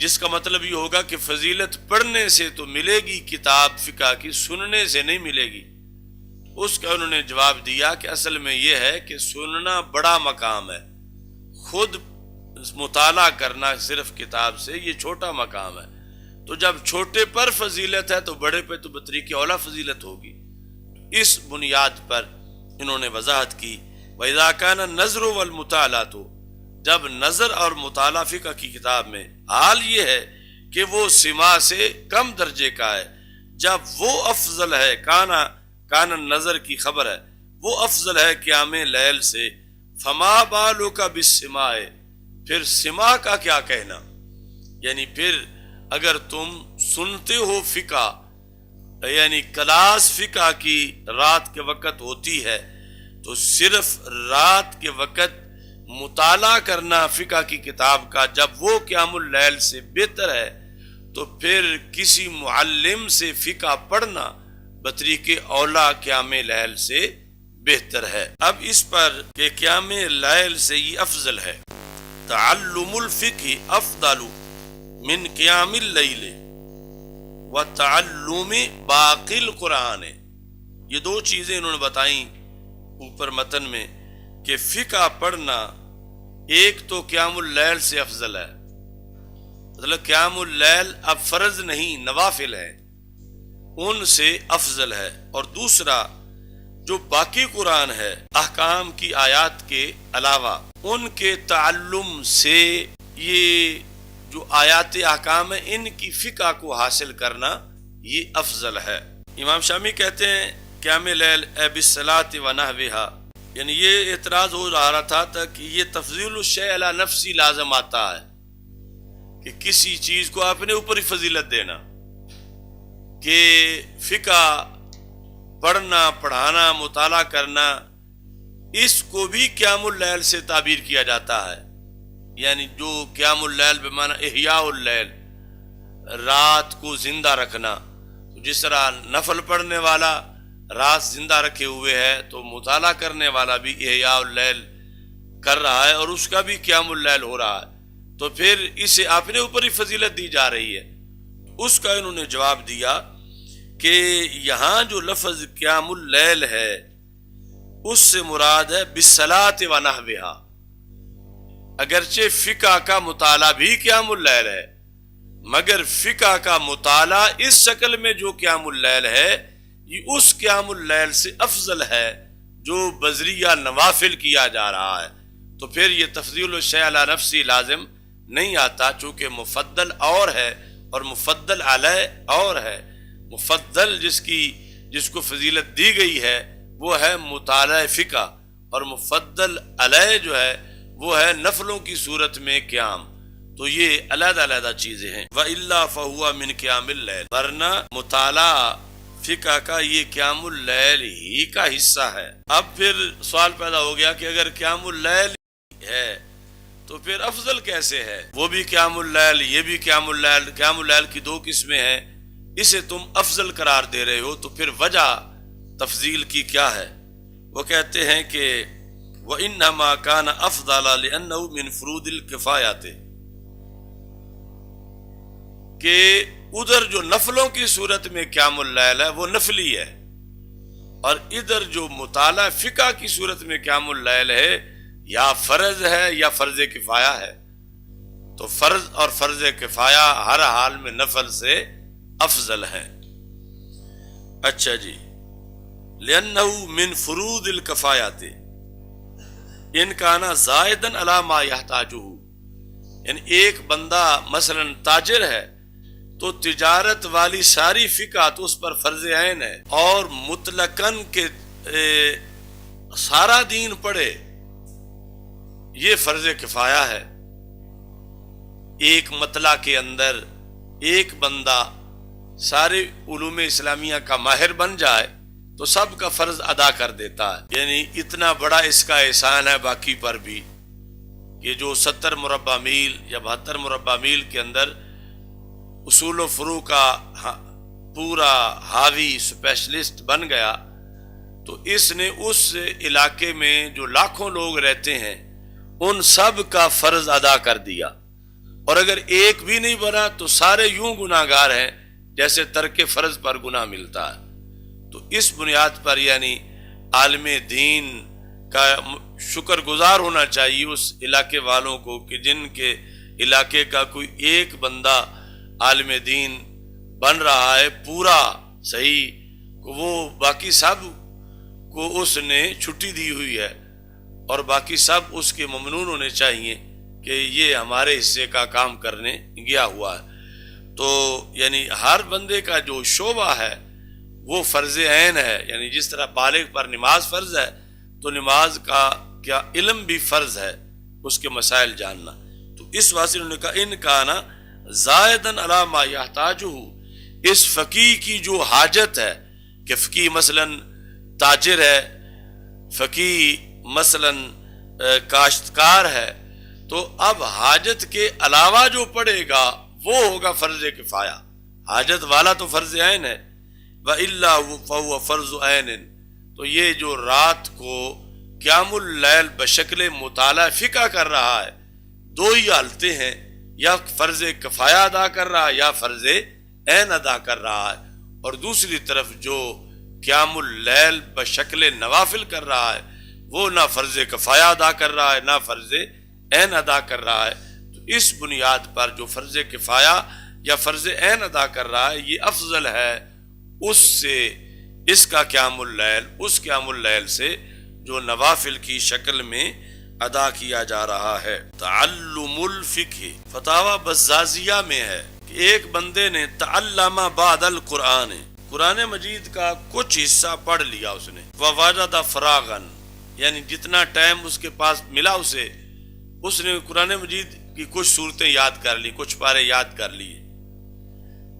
جس کا مطلب یہ ہوگا کہ فضیلت پڑھنے سے تو ملے گی کتاب فقہ کی، سننے سے نہیں ملے گی؟ اس کا انہوں نے جواب دیا کہ اصل میں یہ ہے کہ سننا بڑا مقام ہے، خود مطالعہ کرنا صرف کتاب سے یہ چھوٹا مقام ہے۔ تو جب چھوٹے پر فضیلت ہے تو بڑے پہ تو بطریق اولا فضیلت ہوگی۔ اس بنیاد پر انہوں نے وضاحت کی وَإِذَا كَانَ النَّظْرُ وَالْمُطَالَعَةُ، جب نظر اور مطالعہ فقہ کی کتاب میں، حال یہ ہے کہ وہ سماع سے کم درجے کا ہے، جب وہ افضل ہے، کانا نظر کی خبر ہے، وہ افضل ہے قیام لیل سے، فما بالک بالسماع، پھر سماع کا کیا کہنا؟ یعنی پھر اگر تم سنتے ہو فقہ، یعنی کلاس فقہ کی رات کے وقت ہوتی ہے، تو صرف رات کے وقت مطالعہ کرنا فقہ کی کتاب کا، جب وہ قیام اللیل سے بہتر ہے، تو پھر کسی معلم سے فقہ پڑھنا بطریق اولا قیام لیل سے بہتر ہے۔ اب اس پر کہ قیام لیل سے یہ افضل ہے، تعلم الفقہ افضل من قیام اللیل وتعلم باقی القرآن، یہ دو چیزیں انہوں نے بتائیں اوپر متن میں کہ فقہ پڑھنا ایک تو قیام اللیل سے افضل ہے، مطلب قیام اللیل اب فرض نہیں نوافل ہے، ان سے افضل ہے، اور دوسرا جو باقی قرآن ہے احکام کی آیات کے علاوہ ان کے تعلم سے یہ جو آیات احکام ہیں ان کی فقہ کو حاصل کرنا یہ افضل ہے۔ امام شامی کہتے ہیں قیام لیل بالصلاۃ ونحوہا، یعنی یہ اعتراض ہو رہا تھا کہ یہ تفضیل الشیء علی نفسی لازم آتا ہے کہ کسی چیز کو اپنے اوپر ہی فضیلت دینا، کہ فقہ پڑھنا پڑھانا مطالعہ کرنا اس کو بھی قیام اللیل سے تعبیر کیا جاتا ہے، یعنی جو قیام اللیل بمعنی احیاء اللیل، رات کو زندہ رکھنا، تو جس طرح نفل پڑھنے والا رات زندہ رکھے ہوئے ہے تو مطالعہ کرنے والا بھی احیاء اللیل کر رہا ہے اور اس کا بھی قیام اللیل ہو رہا ہے، تو پھر اسے اپنے اوپر ہی فضیلت دی جا رہی ہے۔ اس کا انہوں نے جواب دیا کہ یہاں جو لفظ قیام اللیل ہے اس سے مراد ہے بالصلاۃ ونحوہا، اگرچہ فقہ کا مطالعہ بھی قیام اللیل ہے مگر فقہ کا مطالعہ اس شکل میں جو قیام اللیل ہے یہ اس قیام اللیل سے افضل ہے جو بذریعہ نوافل کیا جا رہا ہے، تو پھر یہ تفضیل الشیء علی نفسی لازم نہیں آتا، چونکہ مفضل اور ہے اور مفضل علیہ اور ہے۔ مفضل جس کو فضیلت دی گئی ہے وہ ہے مطالعہ فقہ، اور مفضل علیہ جو ہے وہ ہے نفلوں کی صورت میں قیام، تو یہ علیحدہ علیحدہ چیزیں ہیں۔ وَإِلَّا فَهُوَ مِنْ قِيَامِ اللَّيْلِ، ورنہ مطالعہ فقہ کا یہ قیام اللیل ہی کا حصہ ہے۔ اب پھر سوال پیدا ہو گیا کہ اگر قیام اللیل ہے تو پھر افضل کیسے ہے؟ وہ بھی قیام اللیل یہ بھی قیام اللیل، قیام اللیل کی دو قسمیں ہیں، اسے تم افضل قرار دے رہے ہو، تو پھر وجہ تفضیل کی کیا ہے؟ وہ کہتے ہیں کہ وَإِنَّمَا كَانَ أَفْضَلَ لِأَنَّهُ مِنْ فُرُوضِ الْكِفَایَةِ، کہ ادھر جو نفلوں کی صورت میں قیام اللیل ہے وہ نفلی ہے، اور ادھر جو مطالعہ فقہ کی صورت میں قیام اللیل ہے یا فرض ہے یا فرض کفایہ ہے، تو فرض اور فرض کفایہ ہر حال میں نفل سے افضل ہے۔ اچھا جی، لِأَنَّهُ مِنْ فُرُوضِ الْكِفَایَةِ إِنْ كَانَ زَائِدًا عَلَى مَا يَحْتَاجُهُ، یعنی ایک بندہ مثلا تاجر ہے تو تجارت والی ساری فقہ تو اس پر فرض عین ہے، اور مطلقاً کہ سارا دین پڑھے یہ فرض کفایہ ہے۔ ایک مطلع کے اندر ایک بندہ سارے علوم اسلامیہ کا ماہر بن جائے تو سب کا فرض ادا کر دیتا ہے، یعنی اتنا بڑا اس کا احسان ہے باقی پر بھی کہ جو 70 مربع میل یا 72 مربع میل کے اندر اصول و فروع کا پورا حاوی اسپیشلسٹ بن گیا، تو اس نے اس علاقے میں جو لاکھوں لوگ رہتے ہیں ان سب کا فرض ادا کر دیا، اور اگر ایک بھی نہیں بنا تو سارے یوں گناہگار ہیں جیسے ترک فرض پر گناہ ملتا ہے۔ تو اس بنیاد پر یعنی عالم دین کا شکر گزار ہونا چاہیے اس علاقے والوں کو کہ جن کے علاقے کا کوئی ایک بندہ عالم دین بن رہا ہے پورا صحیح، وہ باقی سب کو اس نے چھٹی دی ہوئی ہے اور باقی سب اس کے ممنون ہونے چاہیے کہ یہ ہمارے حصے کا کام کرنے گیا ہوا ہے۔ تو یعنی ہر بندے کا جو شعبہ ہے وہ فرض عین ہے، یعنی جس طرح بالغ پر نماز فرض ہے تو نماز کا کیا علم بھی فرض ہے، اس کے مسائل جاننا۔ تو اس واسطے انہوں نے کہا ان کا نا زائدن علی ما یحتاجہ، اس فقیہ کی جو حاجت ہے کہ فقیہ مثلا تاجر ہے، فقیہ مثلا کاشتکار ہے، تو اب حاجت کے علاوہ جو پڑھے گا وہ ہوگا فرض کفایہ. حاجت والا تو فرض عین ہے. وَإِلَّا فَهُوَ فَرْضُ عَيْنٍ. تو یہ جو رات کو قیام اللیل بشکل مطالعہ فقہ کر رہا ہے، دو ہی حالتیں ہیں، یا فرض کفایہ ادا کر رہا ہے یا فرض عین ادا کر رہا ہے. اور دوسری طرف جو قیام اللیل بشکل نوافل کر رہا ہے وہ نہ فرض کفایہ ادا کر رہا ہے نہ فرض عین ادا کر رہا ہے. تو اس بنیاد پر جو فرض کفایہ یا فرض عین ادا کر رہا ہے یہ افضل ہے اس سے، اس کا قیام اللیل اس قیام اللیل سے جو نوافل کی شکل میں ادا کیا جا رہا ہے. تعلم الفقہ فتاوی بزازیہ میں ہے کہ ایک بندے نے تعلم بعد القرآن، قرآن مجید کا کچھ حصہ پڑھ لیا اس نے، ووجد فراغا، یعنی جتنا ٹائم اس کے پاس ملا اسے، اس نے قرآن مجید کی کچھ صورتیں یاد کر لی، کچھ پارے یاد کر لیے.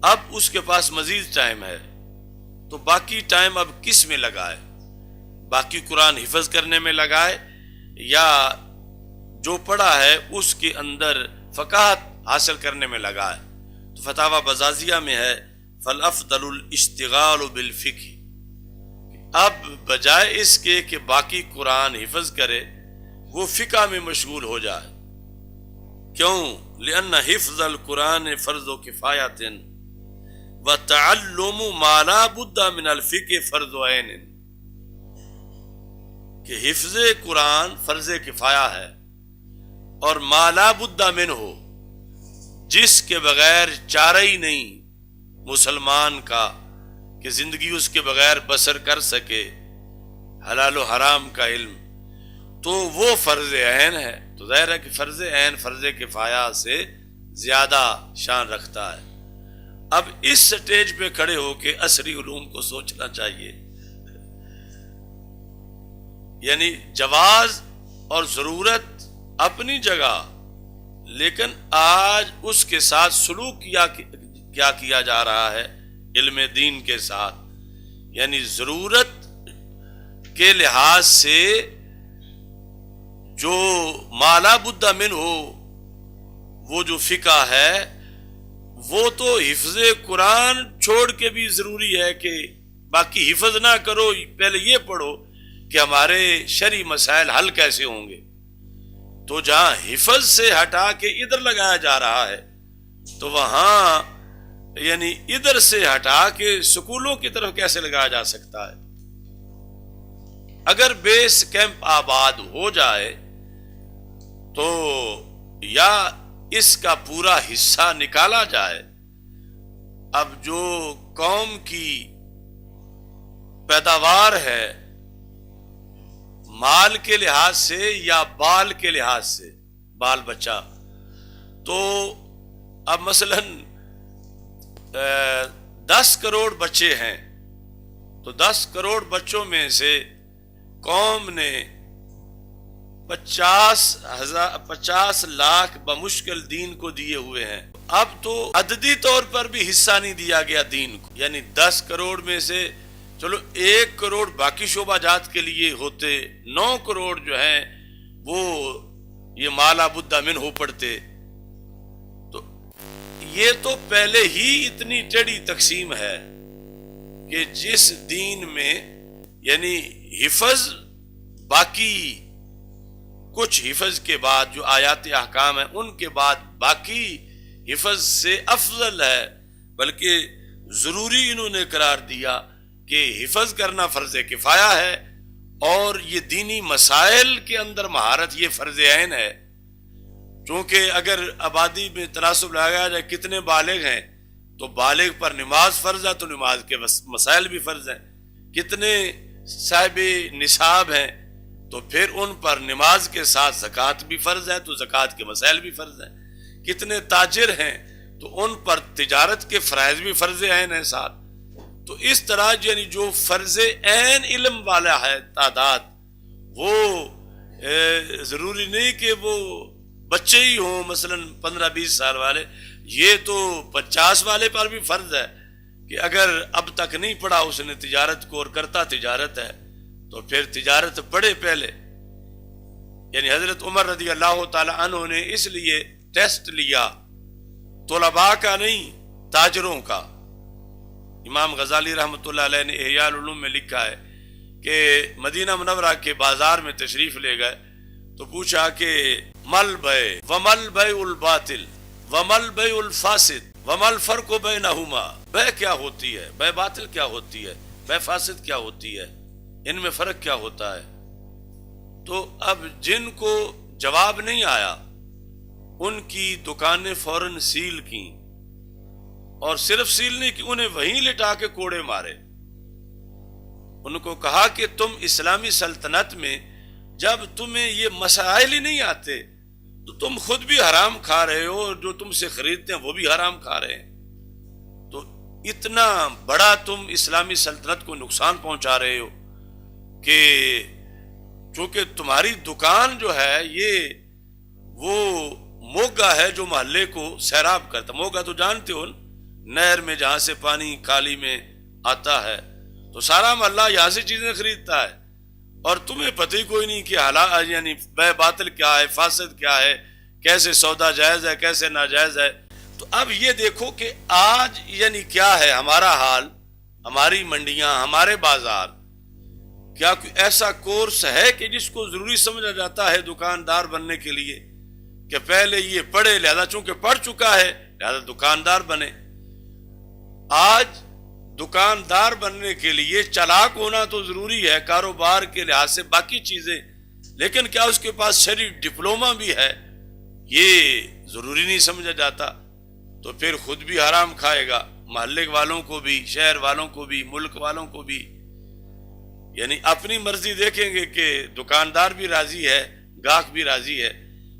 اب اس کے پاس مزید ٹائم ہے تو باقی ٹائم اب کس میں لگائے؟ باقی قرآن حفظ کرنے میں لگائے یا جو پڑھا ہے اس کے اندر فقاہت حاصل کرنے میں لگائے؟ تو فتاوی بزازیہ میں ہے فالافضل الاشتغال بالفقہ، اب بجائے اس کے کہ باقی قرآن حفظ کرے وہ فقہ میں مشغول ہو جائے. کیوں؟ لأن حفظ القرآن فرض کفایۃ وتعلم ما لا بد من الفقہ فرض عین، کہ حفظ قرآن فرض کفایہ ہے اور ما لا بد منہ، جس کے بغیر چارہ ہی نہیں مسلمان کا کہ زندگی اس کے بغیر بسر کر سکے، حلال و حرام کا علم، تو وہ فرض عین ہے. تو ظاہر ہے کہ فرض عین فرض کفایہ سے زیادہ شان رکھتا ہے. اب اس سٹیج پہ کھڑے ہو کے عصری علوم کو سوچنا چاہیے، یعنی جواز اور ضرورت اپنی جگہ، لیکن آج اس کے ساتھ سلوک کیا کیا جا رہا ہے علم دین کے ساتھ. یعنی ضرورت کے لحاظ سے جو ما لا بد منہ ہو، وہ جو فقہ ہے وہ تو حفظ قرآن چھوڑ کے بھی ضروری ہے کہ باقی حفظ نہ کرو، پہلے یہ پڑھو کہ ہمارے شرعی مسائل حل کیسے ہوں گے. تو جہاں حفظ سے ہٹا کے ادھر لگایا جا رہا ہے تو وہاں یعنی ادھر سے ہٹا کے سکولوں کی طرف کیسے لگایا جا سکتا ہے؟ اگر بیس کیمپ آباد ہو جائے تو یا اس کا پورا حصہ نکالا جائے. اب جو قوم کی پیداوار ہے مال کے لحاظ سے یا بال کے لحاظ سے، بال بچہ، تو اب مثلا 10 کروڑ بچے ہیں تو 10 کروڑ بچوں میں سے قوم نے 50 لاکھ بمشکل دین کو دیے ہوئے ہیں. اب تو عددی طور پر بھی حصہ نہیں دیا گیا دین کو، یعنی 10 کروڑ میں سے چلو 1 کروڑ باقی شعبہ جات کے لیے ہوتے، 9 کروڑ جو ہیں وہ یہ مالا بدہ من ہو پڑتے. تو یہ تو پہلے ہی اتنی ٹیڑھی تقسیم ہے کہ جس دین میں یعنی حفظ، باقی کچھ حفظ کے بعد جو آیات احکام ہیں ان کے بعد باقی حفظ سے افضل ہے، بلکہ ضروری انہوں نے قرار دیا کہ حفظ کرنا فرض کفایہ ہے اور یہ دینی مسائل کے اندر مہارت یہ فرض عین ہے. چونکہ اگر آبادی میں تناسب لگایا جائے کتنے بالغ ہیں تو بالغ پر نماز فرض ہے تو نماز کے مسائل بھی فرض ہیں، کتنے صاحب نصاب ہیں تو پھر ان پر نماز کے ساتھ زکوٰۃ بھی فرض ہے تو زکوٰۃ کے مسائل بھی فرض ہیں، کتنے تاجر ہیں تو ان پر تجارت کے فرائض بھی فرض عین ہیں ساتھ. تو اس طرح یعنی جو فرض عین علم والا ہے تعداد، وہ ضروری نہیں کہ وہ بچے ہی ہوں مثلا 15-20 سال والے، یہ تو 50 والے پر بھی فرض ہے کہ اگر اب تک نہیں پڑھا اس نے تجارت کو اور کرتا تجارت ہے تو پھر تجارت پڑھے پہلے. یعنی حضرت عمر رضی اللہ تعالی عنہ نے اس لیے ٹیسٹ لیا طلباء کا نہیں، تاجروں کا۔ امام غزالی رحمۃ اللہ علیہ نے احیاء العلوم میں لکھا ہے کہ مدینہ منورہ کے بازار میں تشریف لے گئے تو پوچھا کہ مل بے ومل بے الباطل ومل بے الفاسد ومل فرق بینہما، بے کیا ہوتی ہے، بے باطل کیا ہوتی ہے، بے فاسد کیا ہوتی ہے، ان میں فرق کیا ہوتا ہے؟ تو اب جن کو جواب نہیں آیا ان کی دکانیں فوراً سیل کی، اور صرف سیل نہیں کی، انہیں وہیں لٹا کے کوڑے مارے۔ ان کو کہا کہ تم اسلامی سلطنت میں جب تمہیں یہ مسائل ہی نہیں آتے تو تم خود بھی حرام کھا رہے ہو، اور جو تم سے خریدتے ہیں وہ بھی حرام کھا رہے ہیں، تو اتنا بڑا تم اسلامی سلطنت کو نقصان پہنچا رہے ہو کہ چونکہ تمہاری دکان جو ہے یہ وہ موگا ہے جو محلے کو سیراب کرتا۔ موگا تو جانتے ہو، نہر میں جہاں سے پانی کالی میں آتا ہے تو سارا محلہ یہاں سے چیزیں خریدتا ہے، اور تمہیں پتہ ہی کوئی نہیں کہ حالات یعنی بے باطل کیا ہے، فاسد کیا ہے، کیسے سودا جائز ہے، کیسے ناجائز ہے۔ تو اب یہ دیکھو کہ آج یعنی کیا ہے ہمارا حال، ہماری منڈیاں، ہمارے بازار، کیا کوئی ایسا کورس ہے کہ جس کو ضروری سمجھا جاتا ہے دکاندار بننے کے لیے کہ پہلے یہ پڑھے، لہذا چونکہ پڑھ چکا ہے لہذا دکاندار بنے؟ آج دکاندار بننے کے لیے چالاک ہونا تو ضروری ہے کاروبار کے لحاظ سے، باقی چیزیں، لیکن کیا اس کے پاس شرعی ڈپلومہ بھی ہے؟ یہ ضروری نہیں سمجھا جاتا، تو پھر خود بھی حرام کھائے گا، محلے والوں کو بھی، شہر والوں کو بھی، ملک والوں کو بھی، یعنی اپنی مرضی دیکھیں گے کہ دکاندار بھی راضی ہے، گاہک بھی راضی ہے،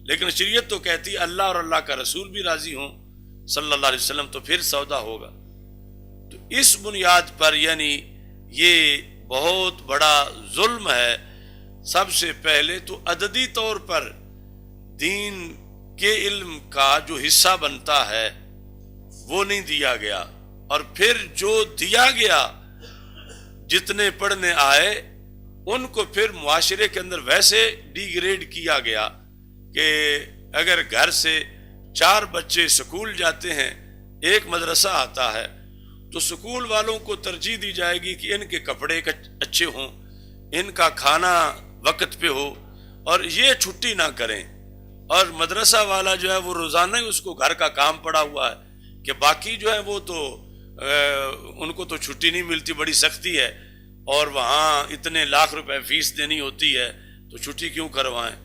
لیکن شریعت تو کہتی اللہ اور اللہ کا رسول بھی راضی ہوں صلی اللہ علیہ وسلم، تو پھر سودا ہوگا۔ تو اس بنیاد پر یعنی یہ بہت بڑا ظلم ہے۔ سب سے پہلے تو عددی طور پر دین کے علم کا جو حصہ بنتا ہے وہ نہیں دیا گیا، اور پھر جو دیا گیا جتنے پڑھنے آئے ان کو پھر معاشرے کے اندر ویسے ڈی گریڈ کیا گیا کہ اگر گھر سے 4 بچے سکول جاتے ہیں، ایک مدرسہ آتا ہے، تو سکول والوں کو ترجیح دی جائے گی کہ ان کے کپڑے اچھے ہوں، ان کا کھانا وقت پہ ہو، اور یہ چھٹی نہ کریں، اور مدرسہ والا جو ہے وہ روزانہ ہی اس کو گھر کا کام پڑا ہوا ہے کہ باقی جو ہے وہ تو ان کو تو چھٹی نہیں ملتی، بڑی سختی ہے، اور وہاں اتنے لاکھ روپے فیس دینی ہوتی ہے تو چھٹی کیوں کروائیں،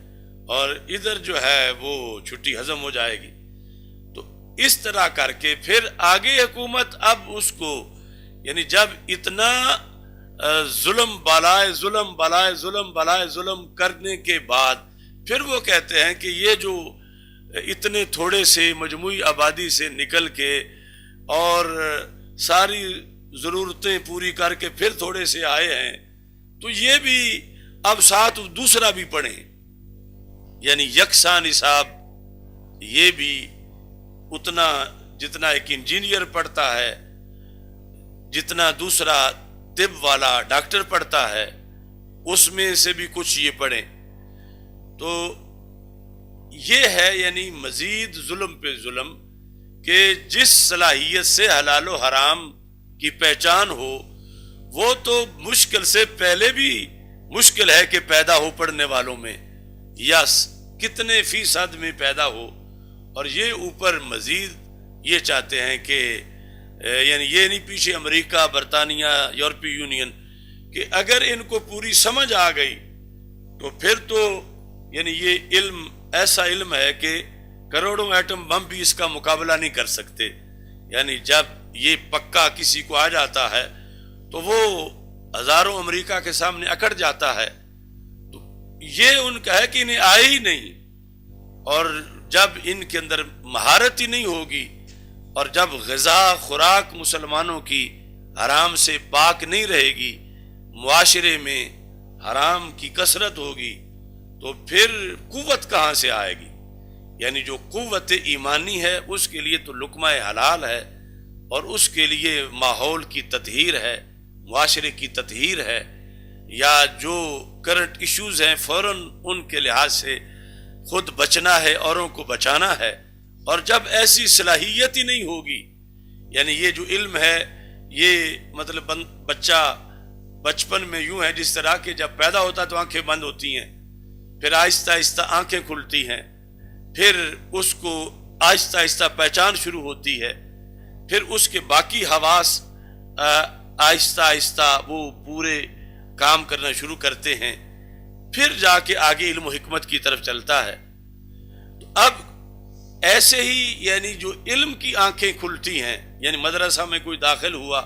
اور ادھر جو ہے وہ چھٹی ہضم ہو جائے گی۔ تو اس طرح کر کے پھر آگے حکومت اب اس کو یعنی جب اتنا ظلم بالائے ظلم بالائے ظلم بالائے ظلم کرنے کے بعد پھر وہ کہتے ہیں کہ یہ جو اتنے تھوڑے سے مجموعی آبادی سے نکل کے اور ساری ضرورتیں پوری کر کے پھر تھوڑے سے آئے ہیں، تو یہ بھی اب ساتھ دوسرا بھی پڑھیں، یعنی یکساں نصاب، یہ بھی اتنا جتنا ایک انجینئر پڑھتا ہے، جتنا دوسرا طب والا ڈاکٹر پڑھتا ہے، اس میں سے بھی کچھ یہ پڑھیں۔ تو یہ ہے یعنی مزید ظلم پہ ظلم کہ جس صلاحیت سے حلال و حرام کی پہچان ہو وہ تو مشکل سے پہلے بھی مشکل ہے کہ پیدا ہو پڑھنے والوں میں، یا کتنے فیصد میں پیدا ہو، اور یہ اوپر مزید یہ چاہتے ہیں کہ یعنی یہ نہیں پیچھے امریکہ، برطانیہ، یورپی یونین، کہ اگر ان کو پوری سمجھ آ گئی تو پھر تو یعنی یہ علم ایسا علم ہے کہ کروڑوں ایٹم بم بھی اس کا مقابلہ نہیں کر سکتے، یعنی جب یہ پکا کسی کو آ جاتا ہے تو وہ ہزاروں امریکہ کے سامنے اکڑ جاتا ہے۔ تو یہ ان کا ہے کہ انہیں آئے ہی نہیں، اور جب ان کے اندر مہارت ہی نہیں ہوگی، اور جب غذا خوراک مسلمانوں کی حرام سے پاک نہیں رہے گی، معاشرے میں حرام کی کثرت ہوگی، تو پھر قوت کہاں سے آئے گی؟ یعنی جو قوت ایمانی ہے اس کے لیے تو لقمہ حلال ہے، اور اس کے لیے ماحول کی تطہیر ہے، معاشرے کی تطہیر ہے، یا جو کرنٹ ایشوز ہیں فوراً ان کے لحاظ سے خود بچنا ہے، اوروں کو بچانا ہے، اور جب ایسی صلاحیت ہی نہیں ہوگی، یعنی یہ جو علم ہے یہ مطلب بچہ بچپن میں یوں ہے جس طرح کہ جب پیدا ہوتا ہے تو آنکھیں بند ہوتی ہیں، پھر آہستہ آہستہ آنکھیں کھلتی ہیں، پھر اس کو آہستہ آہستہ پہچان شروع ہوتی ہے، پھر اس کے باقی حواس آہستہ آہستہ وہ پورے کام کرنا شروع کرتے ہیں، پھر جا کے آگے علم و حکمت کی طرف چلتا ہے۔ تو اب ایسے ہی یعنی جو علم کی آنکھیں کھلتی ہیں، یعنی مدرسہ میں کوئی داخل ہوا،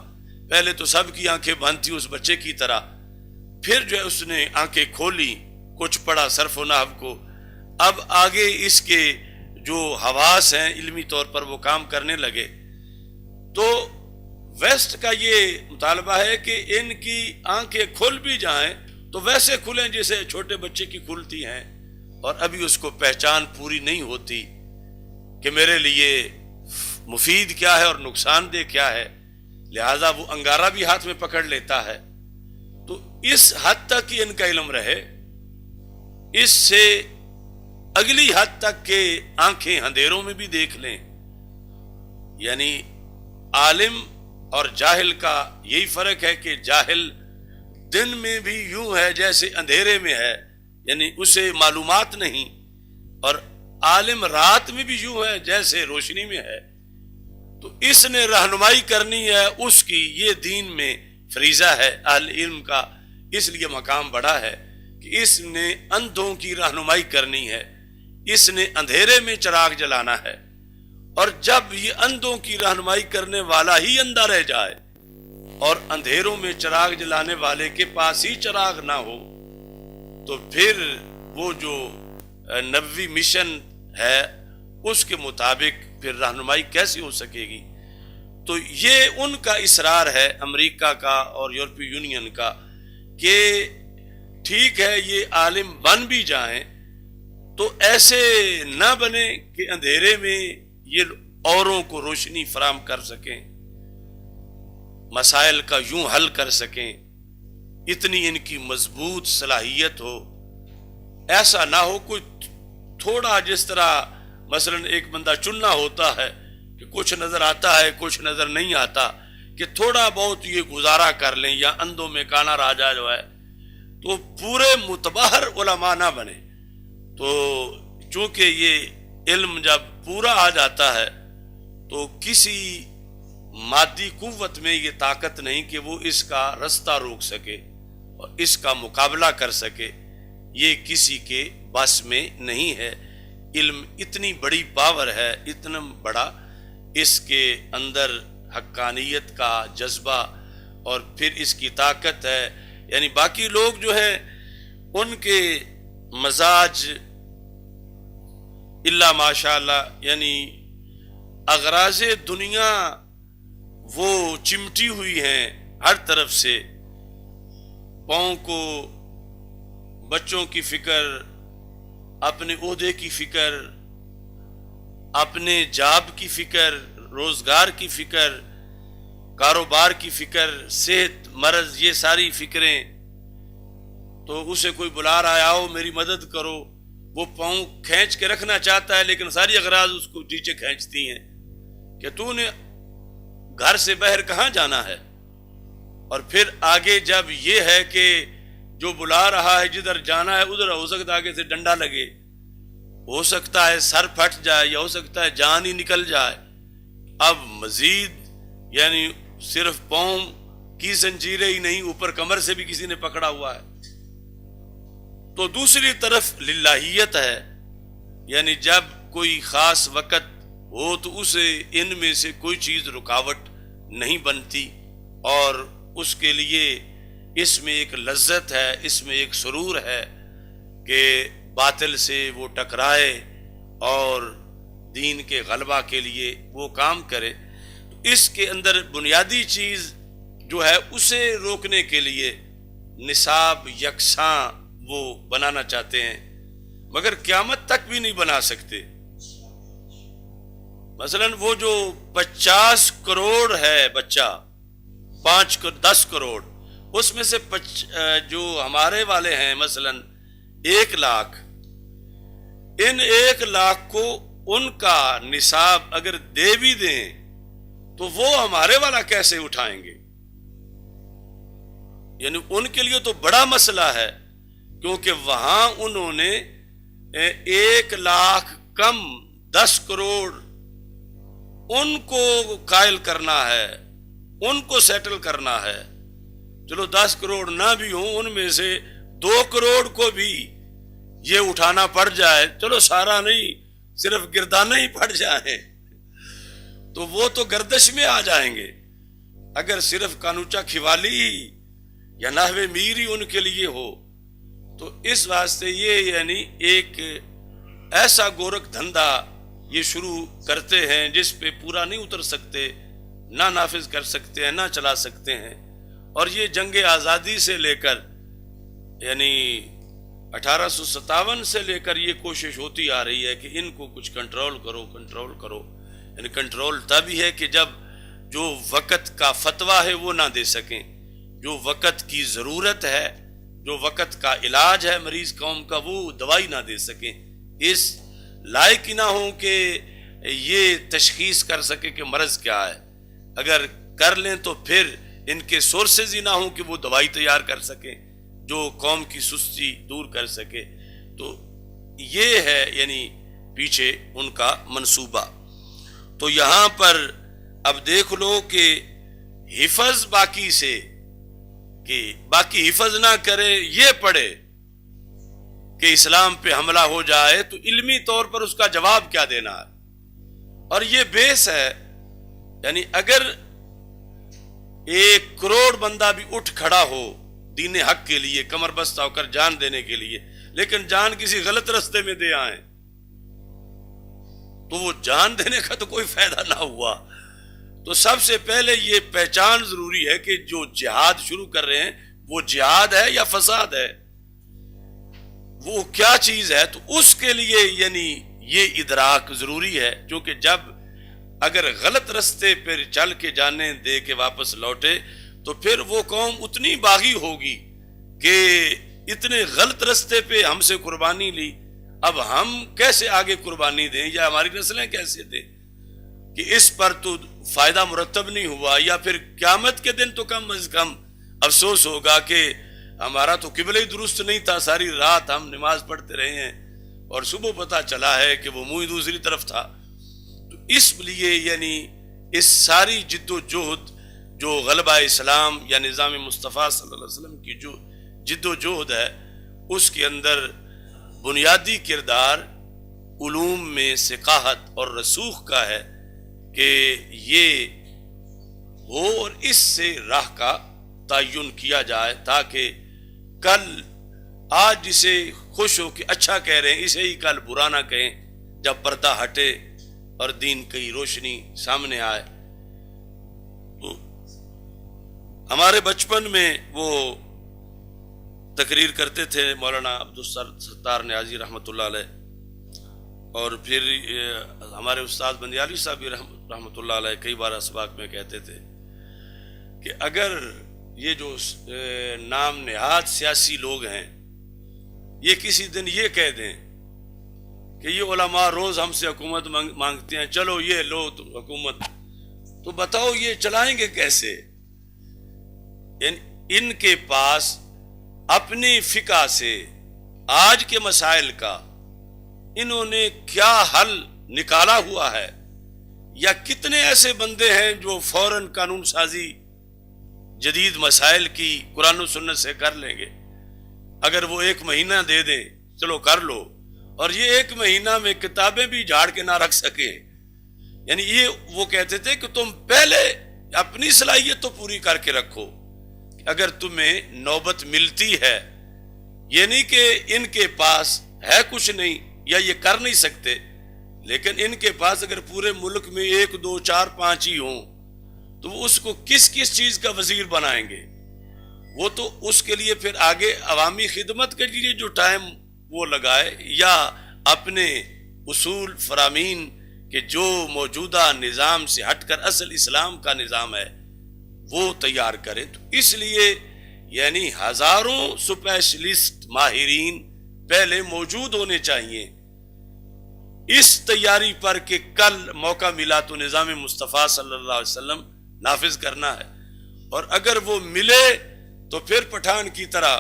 پہلے تو سب کی آنکھیں بند تھی اس بچے کی طرح، پھر جو ہے اس نے آنکھیں کھولی، کچھ پڑھا صرف و نحو کو، اب آگے اس کے جو حواس ہیں علمی طور پر وہ کام کرنے لگے۔ تو ویسٹ کا یہ مطالبہ ہے کہ ان کی آنکھیں کھل بھی جائیں تو ویسے کھلیں جیسے چھوٹے بچے کی کھلتی ہیں، اور ابھی اس کو پہچان پوری نہیں ہوتی کہ میرے لیے مفید کیا ہے اور نقصان دہ کیا ہے، لہذا وہ انگارہ بھی ہاتھ میں پکڑ لیتا ہے۔ تو اس حد تک ہی ان کا علم رہے، اس سے اگلی حد تک کہ آنکھیں اندھیروں میں بھی دیکھ لیں۔ یعنی عالم اور جاہل کا یہی فرق ہے کہ جاہل دن میں بھی یوں ہے جیسے اندھیرے میں ہے، یعنی اسے معلومات نہیں، اور عالم رات میں بھی یوں ہے جیسے روشنی میں ہے۔ تو اس نے رہنمائی کرنی ہے اس کی، یہ دین میں فریضہ ہے اہل علم کا، اس لیے مقام بڑا ہے کہ اس نے اندھوں کی رہنمائی کرنی ہے، اس نے اندھیرے میں چراغ جلانا ہے۔ اور جب یہ اندھوں کی رہنمائی کرنے والا ہی اندھا رہ جائے اور اندھیروں میں چراغ جلانے والے کے پاس ہی چراغ نہ ہو، تو پھر وہ جو نبوی مشن ہے اس کے مطابق پھر رہنمائی کیسی ہو سکے گی؟ تو یہ ان کا اصرار ہے امریکہ کا اور یورپی یونین کا کہ ٹھیک ہے یہ عالم بن بھی جائیں تو ایسے نہ بنے کہ اندھیرے میں یہ اوروں کو روشنی فراہم کر سکیں، مسائل کا یوں حل کر سکیں، اتنی ان کی مضبوط صلاحیت ہو۔ ایسا نہ ہو کوئی تھوڑا، جس طرح مثلا ایک بندہ چننا ہوتا ہے کہ کچھ نظر آتا ہے کچھ نظر نہیں آتا، کہ تھوڑا بہت یہ گزارا کر لیں، یا اندھوں میں کانا راجا جو ہے، تو پورے متبحر علماء نہ بنے۔ تو چونکہ یہ علم جب پورا آ جاتا ہے تو کسی مادی قوت میں یہ طاقت نہیں کہ وہ اس کا رستہ روک سکے اور اس کا مقابلہ کر سکے، یہ کسی کے بس میں نہیں ہے۔ علم اتنی بڑی پاور ہے، اتنا بڑا اس کے اندر حقانیت کا جذبہ اور پھر اس کی طاقت ہے۔ یعنی باقی لوگ جو ہیں ان کے مزاج الا ماشاء اللہ، یعنی اغراض دنیا وہ چمٹی ہوئی ہیں ہر طرف سے، پاؤں کو بچوں کی فکر، اپنے عہدے کی فکر، اپنے جاب کی فکر، روزگار کی فکر، کاروبار کی فکر، صحت مرض، یہ ساری فکریں۔ تو اسے کوئی بلا رہا ہے آؤ میری مدد کرو، وہ پاؤں کھینچ کے رکھنا چاہتا ہے لیکن ساری اغراض اس کو نیچے کھینچتی ہیں کہ تو نے گھر سے باہر کہاں جانا ہے۔ اور پھر آگے جب یہ ہے کہ جو بلا رہا ہے جدھر جانا ہے ادھر ہو سکتا ہے آگے سے ڈنڈا لگے، ہو سکتا ہے سر پھٹ جائے، یا ہو سکتا ہے جان ہی نکل جائے۔ اب مزید یعنی صرف پاؤں کی زنجیریں ہی نہیں، اوپر کمر سے بھی کسی نے پکڑا ہوا ہے۔ تو دوسری طرف للہیت ہے، یعنی جب کوئی خاص وقت ہو تو اسے ان میں سے کوئی چیز رکاوٹ نہیں بنتی، اور اس کے لیے اس میں ایک لذت ہے، اس میں ایک سرور ہے کہ باطل سے وہ ٹکرائے اور دین کے غلبہ کے لیے وہ کام کرے۔ اس کے اندر بنیادی چیز جو ہے اسے روکنے کے لیے نصاب یکساں وہ بنانا چاہتے ہیں، مگر قیامت تک بھی نہیں بنا سکتے۔ مثلا وہ جو 50 کروڑ ہے بچہ، 10 کروڑ، اس میں سے جو ہمارے والے ہیں مثلا 1 لاکھ، ان 1 لاکھ کو ان کا نصاب اگر دے بھی دیں تو وہ ہمارے والا کیسے اٹھائیں گے؟ یعنی ان کے لیے تو بڑا مسئلہ ہے، کیونکہ وہاں انہوں نے 1,00,000 کم 10 کروڑ ان کو قائل کرنا ہے، ان کو سیٹل کرنا ہے۔ چلو 10 کروڑ نہ بھی ہوں، ان میں سے 2 کروڑ کو بھی یہ اٹھانا پڑ جائے، چلو سارا نہیں، صرف گردانہ ہی پڑ جائیں تو وہ تو گردش میں آ جائیں گے۔ اگر صرف کانوچا کھوالی یا نحوے میری ان کے لیے ہو تو اس واسطے یہ یعنی ایک ایسا گورکھ دھندا یہ شروع کرتے ہیں جس پہ پورا نہیں اتر سکتے، نہ نافذ کر سکتے ہیں، نہ چلا سکتے ہیں۔ اور یہ جنگ آزادی سے لے کر یعنی 1857 سے لے کر یہ کوشش ہوتی آ رہی ہے کہ ان کو کچھ کنٹرول کرو۔ یعنی کنٹرول تب ہی ہے کہ جب جو وقت کا فتویٰ ہے وہ نہ دے سکیں، جو وقت کی ضرورت ہے، جو وقت کا علاج ہے مریض قوم کا، وہ دوائی نہ دے سکیں، اس لائق ہی نہ ہوں کہ یہ تشخیص کر سکے کہ مرض کیا ہے۔ اگر کر لیں تو پھر ان کے سورسز ہی نہ ہوں کہ وہ دوائی تیار کر سکیں جو قوم کی سستی دور کر سکے۔ تو یہ ہے یعنی پیچھے ان کا منصوبہ۔ تو یہاں پر اب دیکھ لو کہ حفظ باقی سے، کہ باقی حفظ نہ کرے، یہ پڑھے کہ اسلام پہ حملہ ہو جائے تو علمی طور پر اس کا جواب کیا دینا ہے۔ اور یہ بیس ہے، یعنی اگر 1 کروڑ بندہ بھی اٹھ کھڑا ہو دین حق کے لیے، کمر بستہ ہو کر جان دینے کے لیے، لیکن جان کسی غلط رستے میں دے آئیں تو وہ جان دینے کا تو کوئی فائدہ نہ ہوا۔ تو سب سے پہلے یہ پہچان ضروری ہے کہ جو جہاد شروع کر رہے ہیں وہ جہاد ہے یا فساد ہے، وہ کیا چیز ہے۔ تو اس کے لیے یعنی یہ ادراک ضروری ہے، کیونکہ جب اگر غلط رستے پر چل کے جانے دے کے واپس لوٹے تو پھر وہ قوم اتنی باغی ہوگی کہ اتنے غلط رستے پہ ہم سے قربانی لی، اب ہم کیسے آگے قربانی دیں یا ہماری نسلیں کیسے دیں، کہ اس پر تو فائدہ مرتب نہیں ہوا۔ یا پھر قیامت کے دن تو کم از کم افسوس ہوگا کہ ہمارا تو قبلہ ہی درست نہیں تھا، ساری رات ہم نماز پڑھتے رہے ہیں اور صبح پتہ چلا ہے کہ وہ منہ دوسری طرف تھا۔ تو اس لیے یعنی اس ساری جد و جہد جو غلبہ اسلام یا نظام مصطفیٰ صلی اللہ علیہ وسلم کی جو جد و جہد ہے، اس کے اندر بنیادی کردار علوم میں ثقافت اور رسوخ کا ہے کہ یہ ہو اور اس سے راہ کا تعین کیا جائے، تاکہ کل آج جسے خوش ہو کہ اچھا کہہ رہے ہیں اسے ہی کل برا نہ کہیں جب پردہ ہٹے اور دین کی روشنی سامنے آئے۔ تو ہمارے بچپن میں وہ تقریر کرتے تھے مولانا عبدالستار نیازی رحمۃ اللہ علیہ، اور پھر ہمارے استاد بندیالی صاحب بھی رحمۃ اللہ علیہ کئی بار اسباق میں کہتے تھے کہ اگر یہ جو نام نہاد سیاسی لوگ ہیں یہ کسی دن یہ کہہ دیں کہ یہ علماء روز ہم سے حکومت مانگتے ہیں، چلو یہ لو تو حکومت، تو بتاؤ یہ چلائیں گے کیسے؟ ان کے پاس اپنی فقہ سے آج کے مسائل کا انہوں نے کیا حل نکالا ہوا ہے، یا کتنے ایسے بندے ہیں جو فوراً قانون سازی جدید مسائل کی قرآن و سنت سے کر لیں گے۔ اگر وہ 1 مہینہ دے دیں چلو کر لو، اور یہ 1 مہینہ میں کتابیں بھی جھاڑ کے نہ رکھ سکے، یعنی یہ وہ کہتے تھے کہ تم پہلے اپنی صلاحیت تو پوری کر کے رکھو، اگر تمہیں نوبت ملتی ہے، یہ نہیں کہ ان کے پاس ہے کچھ نہیں یا یہ کر نہیں سکتے، لیکن ان کے پاس اگر پورے ملک میں 1 2 4 5 ہی ہوں تو وہ اس کو کس چیز کا وزیر بنائیں گے؟ وہ تو اس کے لیے پھر آگے عوامی خدمت کے لیے جو ٹائم وہ لگائے، یا اپنے اصول فرامین کہ جو موجودہ نظام سے ہٹ کر اصل اسلام کا نظام ہے وہ تیار کرے۔ تو اس لیے یعنی ہزاروں سپیشلسٹ ماہرین پہلے موجود ہونے چاہیے اس تیاری پر کہ کل موقع ملا تو نظام مصطفیٰ صلی اللہ علیہ وسلم نافذ کرنا ہے، اور اگر وہ ملے تو پھر پٹھان کی طرح،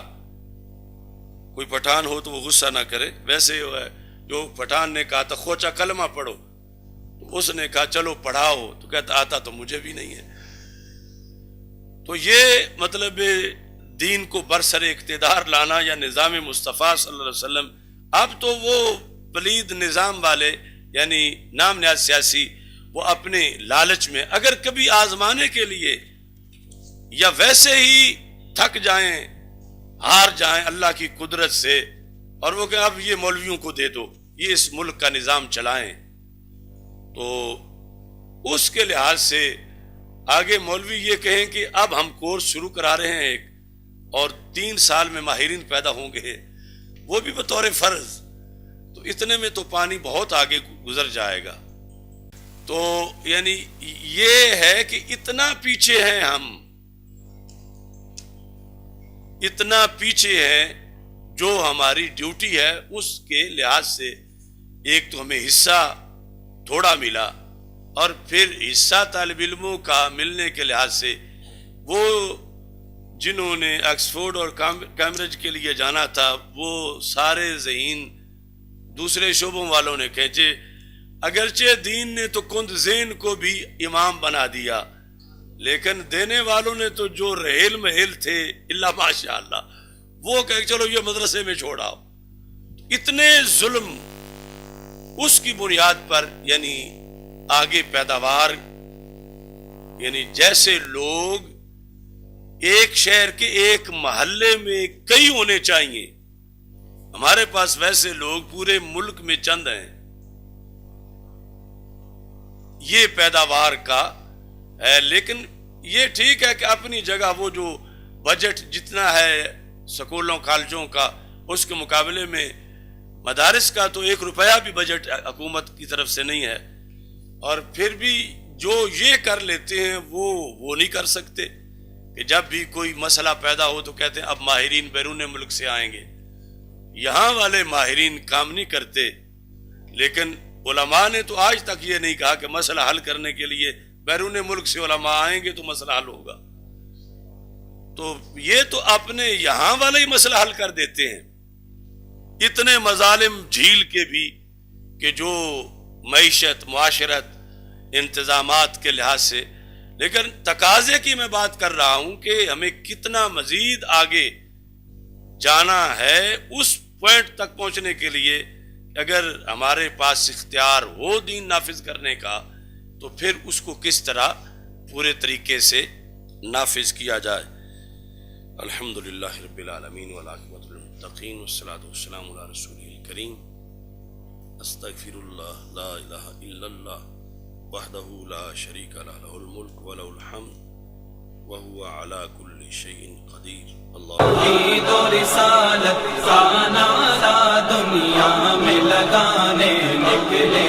کوئی پٹھان ہو تو وہ غصہ نہ کرے، ویسے ہو ہے جو پٹھان نے کہا تھا خوچا کلمہ پڑھو، تو اس نے کہا چلو پڑھاؤ، تو کہتا آتا تو مجھے بھی نہیں ہے۔ تو یہ مطلب دین کو برسر اقتدار لانا یا نظام مصطفیٰ صلی اللہ علیہ وسلم۔ اب تو وہ پلید نظام والے یعنی نام نیاز سیاسی وہ اپنے لالچ میں اگر کبھی آزمانے کے لیے یا ویسے ہی تھک جائیں، ہار جائیں اللہ کی قدرت سے، اور وہ کہ اب یہ مولویوں کو دے دو، یہ اس ملک کا نظام چلائیں، تو اس کے لحاظ سے آگے مولوی یہ کہیں کہ اب ہم کورس شروع کرا رہے ہیں ایک، اور 3 سال میں ماہرین پیدا ہوں گے، وہ بھی بطور فرض، تو اتنے میں تو پانی بہت آگے گزر جائے گا۔ تو یعنی یہ ہے کہ اتنا پیچھے ہیں ہم، اتنا پیچھے ہیں، جو ہماری ڈیوٹی ہے اس کے لحاظ سے ایک تو ہمیں حصہ تھوڑا ملا، اور پھر حصہ طالب علموں کا ملنے کے لحاظ سے وہ جنہوں نے آکسفورڈ اور کیمبرج کے لیے جانا تھا وہ سارے ذہین دوسرے شعبوں والوں نے کھینچے، اگرچہ دین نے تو کند ذہن کو بھی امام بنا دیا، لیکن دینے والوں نے تو جو رحیل محل تھے اللہ ماشاء اللہ وہ کہ چلو یہ مدرسے میں چھوڑاؤ۔ اتنے ظلم اس کی بنیاد پر یعنی آگے پیداوار، یعنی جیسے لوگ ایک شہر کے ایک محلے میں کئی ہونے چاہیے، ہمارے پاس ویسے لوگ پورے ملک میں چند ہیں، یہ پیداوار کا ہے۔ لیکن یہ ٹھیک ہے کہ اپنی جگہ وہ جو بجٹ جتنا ہے سکولوں کالجوں کا اس کے مقابلے میں مدارس کا تو 1 روپیہ بھی بجٹ حکومت کی طرف سے نہیں ہے، اور پھر بھی جو یہ کر لیتے ہیں وہ نہیں کر سکتے کہ جب بھی کوئی مسئلہ پیدا ہو تو کہتے ہیں اب ماہرین بیرون ملک سے آئیں گے۔ یہاں والے ماہرین کام نہیں کرتے، لیکن علماء نے تو آج تک یہ نہیں کہا کہ مسئلہ حل کرنے کے لیے بیرون ملک سے علماء آئیں گے تو مسئلہ حل ہوگا، تو یہ تو اپنے یہاں والے ہی مسئلہ حل کر دیتے ہیں۔ اتنے مظالم جھیل کے بھی کہ جو معیشت، معاشرت، انتظامات کے لحاظ سے، لیکن تقاضے کی میں بات کر رہا ہوں کہ ہمیں کتنا مزید آگے جانا ہے اس پوائنٹ تک پہنچنے کے لیے، اگر ہمارے پاس اختیار ہو دین نافذ کرنے کا تو پھر اس کو کس طرح پورے طریقے سے نافذ کیا جائے۔ الحمدللہ رب العالمین والعاقبۃ للمتقین والصلاۃ والسلام علی رسولہ الکریم۔ استغفر اللہ لا الہ الا اللہ وحدہ لا شریک لہ، لہ الملک ولہ الحمد وهو على كل شيء قدير۔ اللہ تو رسالت کا نعرہ دنیا میں لگانے نکلے